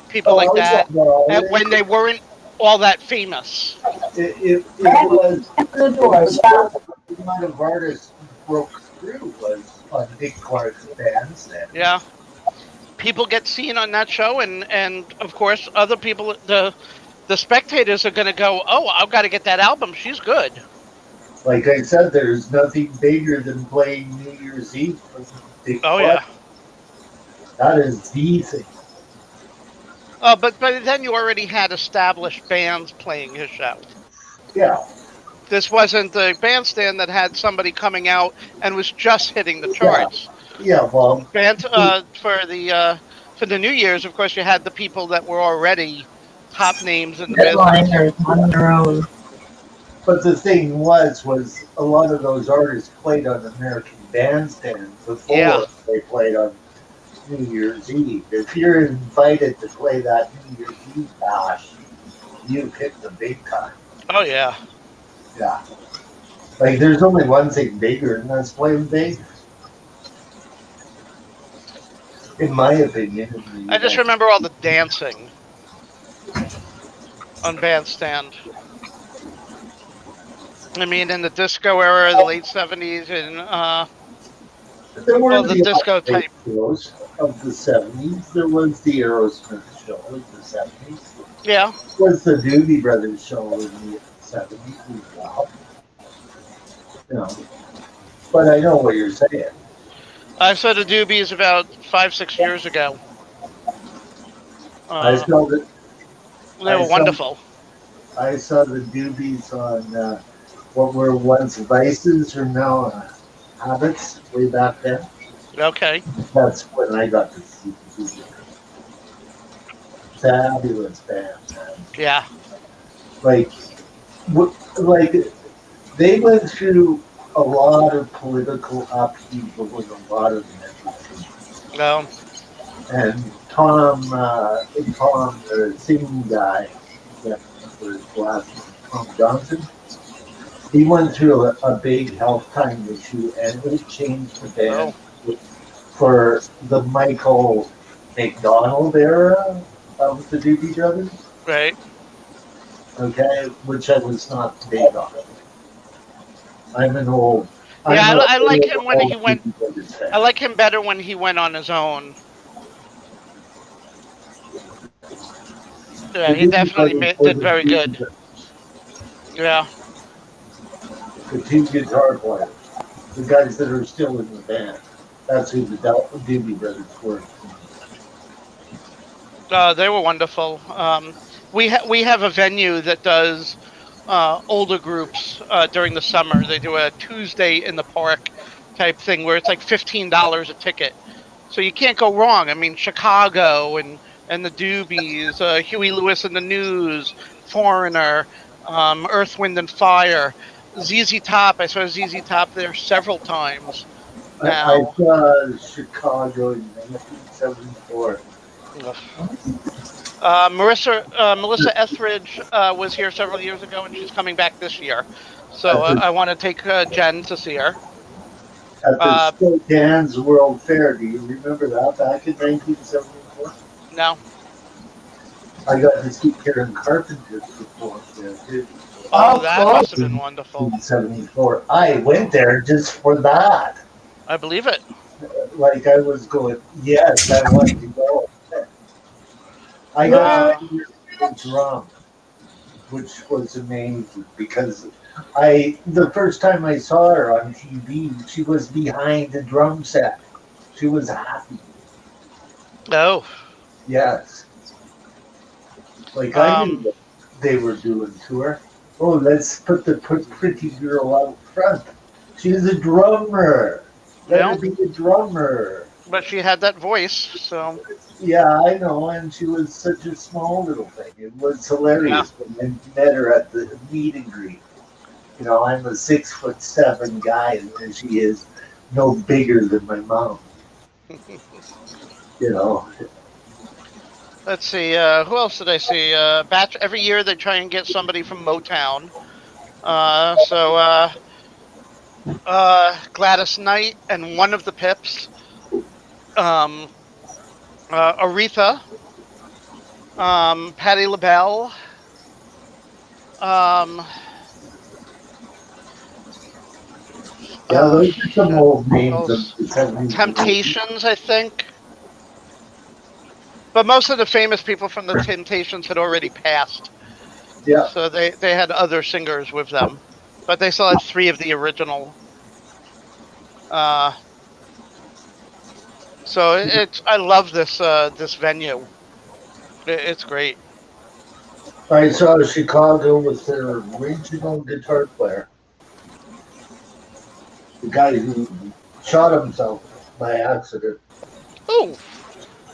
people like that, and when they weren't all that famous. It was the doors. a lot of artists broke through was on Dick Clark's Bandstand. Yeah. People get seen on that show, and of course, other people, the spectators are going to go, oh, I've got to get that album. She's good. Like I said, there's nothing bigger than playing New Year's Eve for Dick Clark. Yeah. That is the thing. Oh, but then you already had established bands playing his show. Yeah. This wasn't the bandstand that had somebody coming out and was just hitting the charts. Yeah, well, for the New Year's, of course, you had the people that were already top names in the Headliners on their own. but the thing was a lot of those artists played on American Bandstand before they played on New Year's Eve. If you're invited to play that New Year's Eve bash, you hit the big time. Oh, yeah. Yeah. Like, there's only one thing bigger, and that's playing Vegas. In my opinion. I just remember all the dancing on Bandstand. I mean, in the disco era, the late 70s, and there were the disco type shows of the 70s. There was the Aerosmith show of the 70s. Yeah. There was the Doobie Brothers show in the 70s as well. You know, but I know what you're saying. I saw the Doobies about 5-6 years ago. I saw that. They were wonderful. I saw the Doobies on what were once Vices are now Habits way back then. Okay. That's when I got to see the Doobies. Fabulous band, man. Yeah. Like they went through a lot of political upheaval with a lot of members. No. And Tom, the singing guy, that was last Tom Johnson, he went through a big health time issue, and it changed the band for the Michael McDonald era of the Doobie Brothers. Right. Okay, which I was not big on. I'm an old. Yeah, I'm I like him when old he went. Doobie Brothers fan. I like him better when he went on his own. Yeah, The he Doobie definitely Brothers were did the very Doobie good. Brothers, Yeah. the two guitar players, the guys that are still in the band. That's who the Doobie Brothers were. They were wonderful. We have a venue that does older groups during the summer. They do a Tuesday in the park type thing where it's like $15 a ticket. So you can't go wrong. I mean, Chicago and the Doobies, Huey Lewis and the News, Foreigner, Earth, Wind and Fire, ZZ Top. I saw ZZ Top there several times I now. saw Chicago in 1974. Melissa Etheridge was here several years ago, and she's coming back this year. So I want to take Jen to see her. At the Spokane World Fair. Do you remember that back in 1974? No. I got to see Karen Carpenter perform there too. Oh, that must have been wonderful. In 74. I went there just for that. I believe it. Like I was going, yes, I want to go. I got to hear the drum, which was amazing because the first time I saw her on TV, she was behind the drum set. She was happy. Oh. Yes. Like I knew what they were doing to her. Oh, let's put the pretty girl out front. She's a drummer. Let her be a drummer. But she had that voice, so. Yeah, I know, and she was such a small little thing. It was hilarious when I met her at the meet and greet. You know, I'm a 6'7" guy, and there she is, no bigger than my mom. You know. Let's see, who else did I see? Every year they try and get somebody from Motown. Gladys Knight and one of the Pips. Aretha. Patti LaBelle. Yeah, those are some old names of the 70s. Temptations, I think. But most of the famous people from the Temptations had already passed. Yeah. So they had other singers with them. But they still had 3 of the original. So I love this venue. It's great. I saw Chicago with their original guitar player. The guy who shot himself by accident. Oh.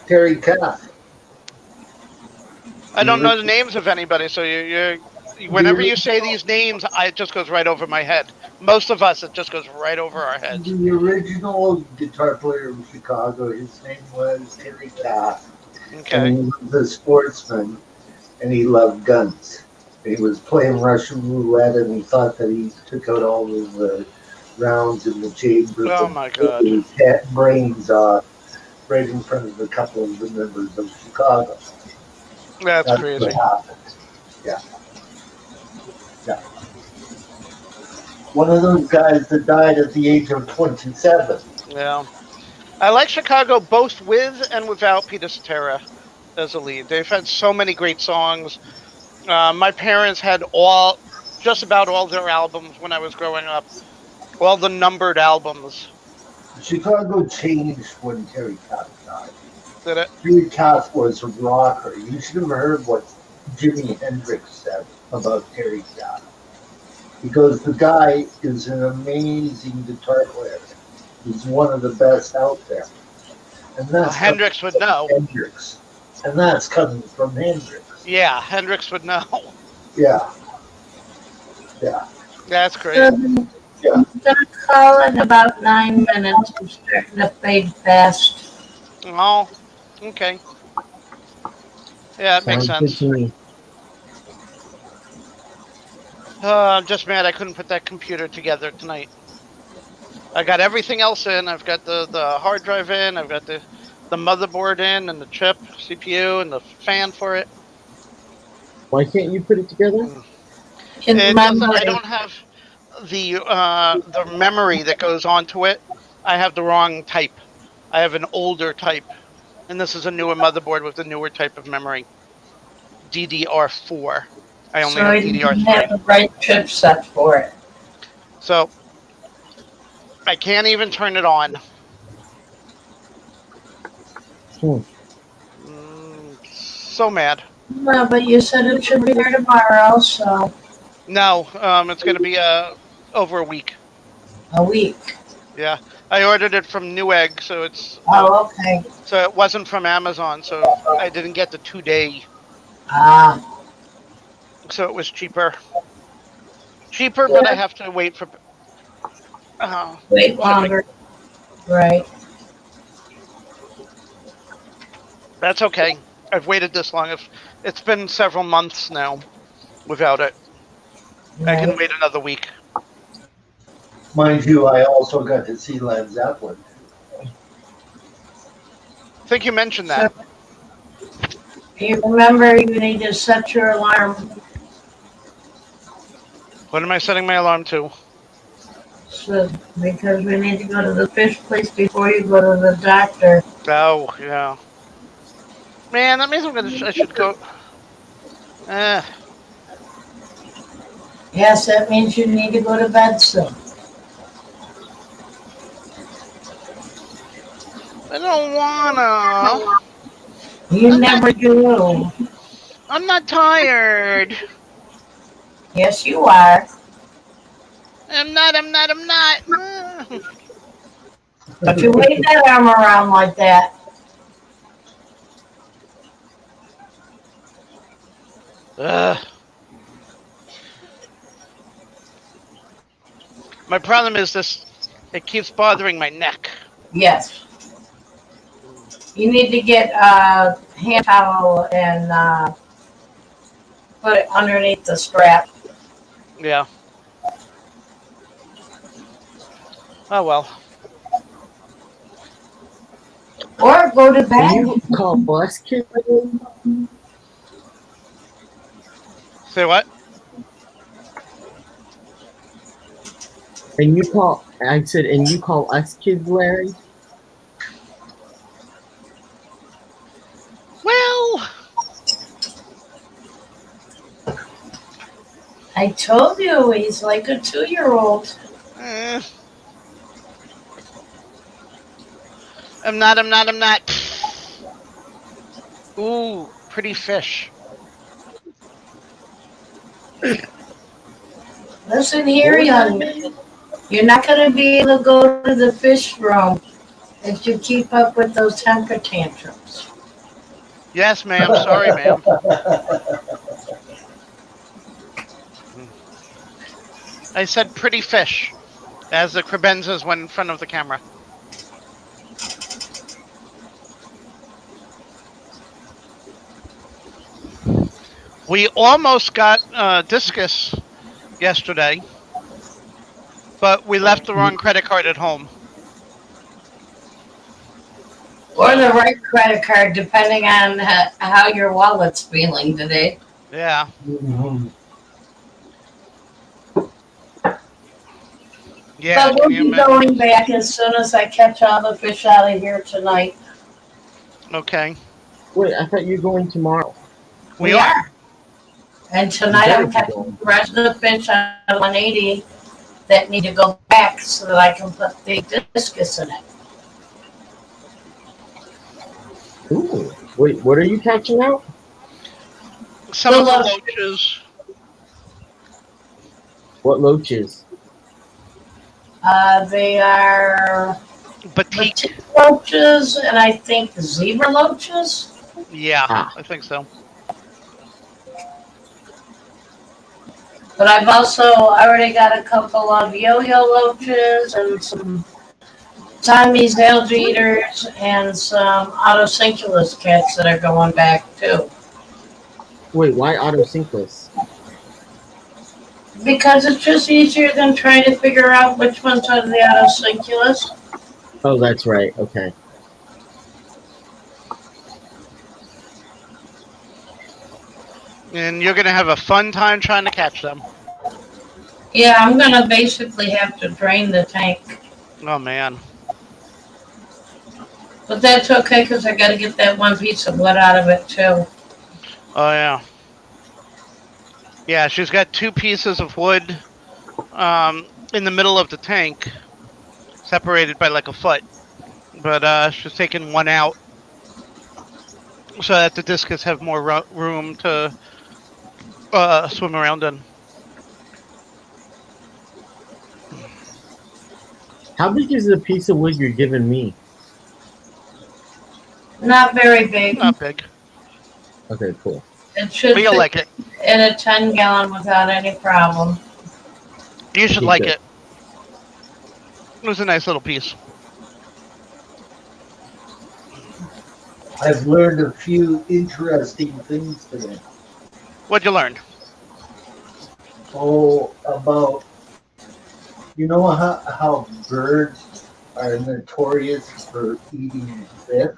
Terry Cass. I don't know the names of anybody, so whenever you say these names, it just goes right over my head. Most of us, it just goes right over our heads. The original guitar player of Chicago, his name was Terry Cass. Okay. And he was a sportsman, and he loved guns. He was playing Russian roulette, and he thought that he took out all of the rounds in the chamber. Oh my God! His head brains off right in front of a couple of the members of Chicago. That's crazy. What happened. Yeah. Yeah. One of those guys that died at the age of 27. Yeah. I like Chicago both with and without Peter Cetera as a lead. They've had so many great songs. My parents had just about all their albums when I was growing up. All the numbered albums. Chicago changed when Terry Cass died. Did it? Terry Cass was a rocker. You should have heard what Jimi Hendrix said about Terry Cass. Because the guy is an amazing guitar player. He's one of the best out there. And that's Hendrix would know. Hendrix. And that's coming from Hendrix. Yeah, Hendrix would know. Yeah. Yeah. That's great. I'm gonna call in about 9 minutes. We're starting to fade fast. Oh, okay. Yeah, it makes Sounds good sense. to me. I'm just mad I couldn't put that computer together tonight. I got everything else in. I've got the hard drive in. I've got the motherboard in and the chip, CPU, and the fan for it. Why can't you put it together? It doesn't. I Memory. don't have the memory that goes onto it. I have the wrong type. I have an older type, and this is a newer motherboard with a newer type of memory. DDR4. I only So have I didn't have DDR3. the right chipset for it. So I can't even turn it on. Hmm. So mad. Well, but you said it should be there tomorrow, so No, it's going to be over a week. a week. Yeah, I ordered it from Newegg, so it's Oh, okay. so it wasn't from Amazon, so I didn't get the 2-day, Ah, so it was cheaper. Cheaper, but I have to wait for wait shipping. longer. Right. That's okay. I've waited this long. It's been several months now without it. I can Right. wait another week. Mind you, I also got to see Led Zeppelin. I think you mentioned that. You remember you need to set your alarm What am I setting my alarm to? because we need to go to the fish place before you go to the doctor. Oh, yeah. Man, that means I should go. Yes, that means you need to go to bed soon. I don't wanna. You never do. I'm not tired. Yes, you are. I'm not. But you wave that arm around like that. Ugh. My problem is this. It keeps bothering my neck. Yes. You need to get a hand towel and put it underneath the strap. Yeah. Oh well. Or go to Can bed. you call us, kid? Say what? And you call? I said, and you call us kids, Larry? Well, I told you he's like a 2-year-old. eh. I'm not. Ooh, pretty fish. Listen here, young man. You're not going to be able to go to the fish room if you keep up with those temper tantrums. Yes, ma'am. Sorry, ma'am. I said pretty fish, as the crebenzas went in front of the camera. We almost got discus yesterday, but we left the wrong credit card at home. Or the right credit card, depending on how your wallet's feeling today. Yeah. Mhm. Yeah. But we'll Can you be imagine? going back as soon as I catch all the fish out of here tonight. Okay. Wait, I thought you were going tomorrow. We are. And tonight You better I'm be catching going. the rest of the fish on 180 that need to go back so that I can put the discus in it. Ooh. Wait, what are you catching out? Some The of the loach. loaches. What loaches? They are Batik. batik loaches and I think zebra loaches. Yeah, Ah. I think so. But I've also already got a couple of yo-yo loaches and some Siamese algae eaters and some autocinculus cats that are going back too. Wait, why autocinculus? Because it's just easier than trying to figure out which ones are the autocinculus. Oh, that's right. Okay. And you're gonna have a fun time trying to catch them. Yeah, I'm gonna basically have to drain the tank. Oh man. But that's okay because I gotta get that one piece of wood out of it too. Oh yeah. Yeah, she's got 2 pieces of wood in the middle of the tank, separated by like a foot. But she's taking one out so that the discus have more room to swim around in. How big is the piece of wood you're giving me? Not very big. Not big. Okay, cool. It should But you'll fit like it. in a 10-gallon without any problem. You should Keep like it. it. It was a nice little piece. I've learned a few interesting things today. What'd you learn? Oh, about, you know how birds are notorious for eating fish?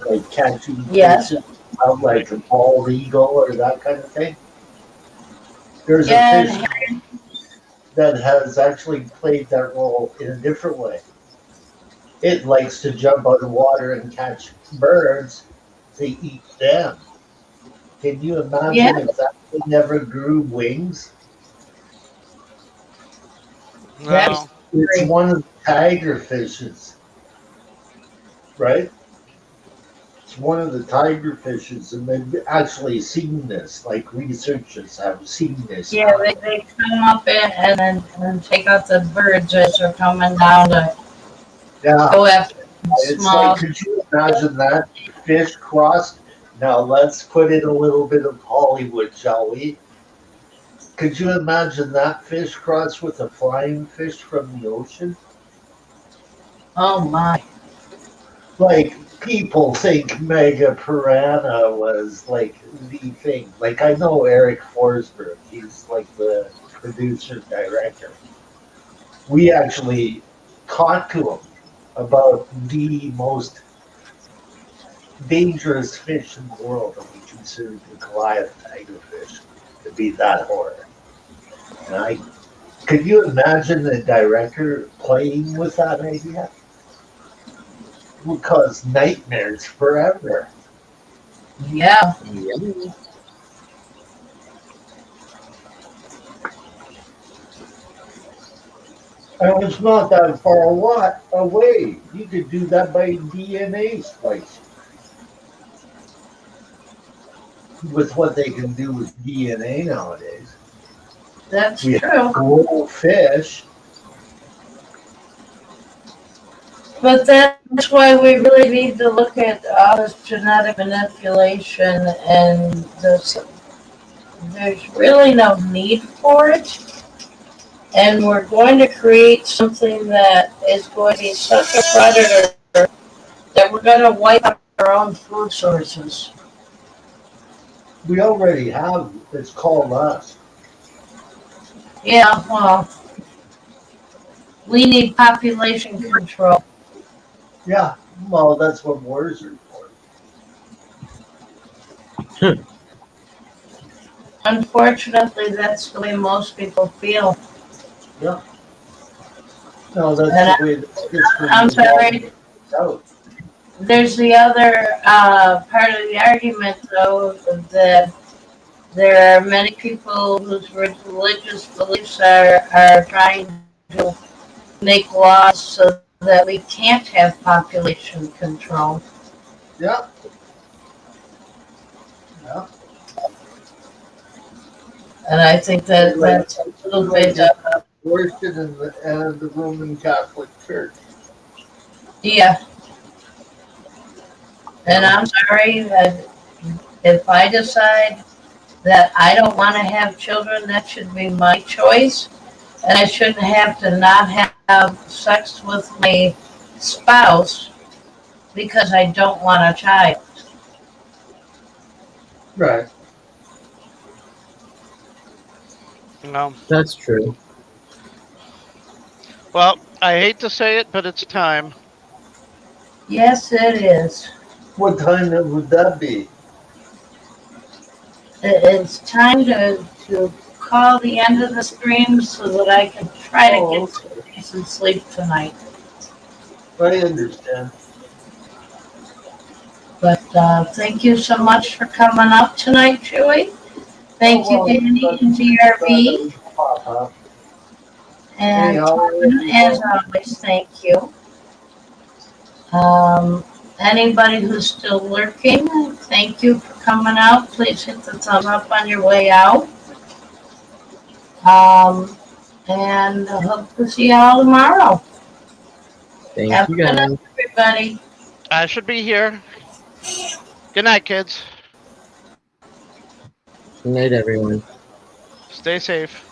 Like catching Yes. fish out like a bald eagle or that kind of thing? There's Yeah. a fish that has actually played that role in a different way. It likes to jump out of water and catch birds to eat them. Can you imagine Yeah. if that thing never grew wings? That's- No. It's one of the tiger fishes, right? It's one of the tiger fishes, and they've actually seen this. Like researchers have seen this. Yeah, they come up in and take out the birds as they're coming down to Yeah, go after it's small. like, could you imagine that fish crossed? Now let's put in a little bit of Hollywood, shall we? Could you imagine that fish crossed with a flying fish from the ocean? Oh my. Like people think Mega Piranha was like the thing. Like I know Eric Forsberg, he's like the producer director. We actually talked to him about the most dangerous fish in the world, and we considered the Goliath tigerfish to be that horror. And could you imagine the director playing with that idea? It would cause nightmares forever. Yeah. Yeah. And it's not that far away. You could do that by DNA splicing. With what they can do with DNA nowadays. That's We true. grow fish. But that's why we really need to look at all this genetic manipulation and this. There's really no need for it. And we're going to create something that is going to be such a predator that we're going to wipe out our own food sources. We already have. It's called us. Yeah, well, we need population control. Yeah. Well, that's what wars are for. Unfortunately, that's the way most people feel. Yeah. No, that's And the way that history I'm is sorry. out. There's the other part of the argument, though, that there are many people whose religious beliefs are trying to make laws so that we can't have population control. Yeah. Yeah. And I think that that's a little bit, Abortion and the Roman Catholic Church. yeah. And I'm sorry that if I decide that I don't want to have children, that should be my choice. And I shouldn't have to not have have sex with my spouse because I don't want a child. Right. No. That's true. Well, I hate to say it, but it's time. Yes, it is. What time would that be? It's time to call the end of the stream so that I can try to get some decent sleep tonight. I understand. But thank you so much for coming up tonight, Chewy. Thank Oh, well, you, Danny and glad DRB. that was pop up. And Anyhow, Tom, as always, thank you. Anybody who's still lurking, thank you for coming out. Please hit the thumb up on your way out. And I hope to see you all tomorrow. Thank Have a you good guys. night, everybody. I should be here. Good night, kids. Good night, everyone. Stay safe.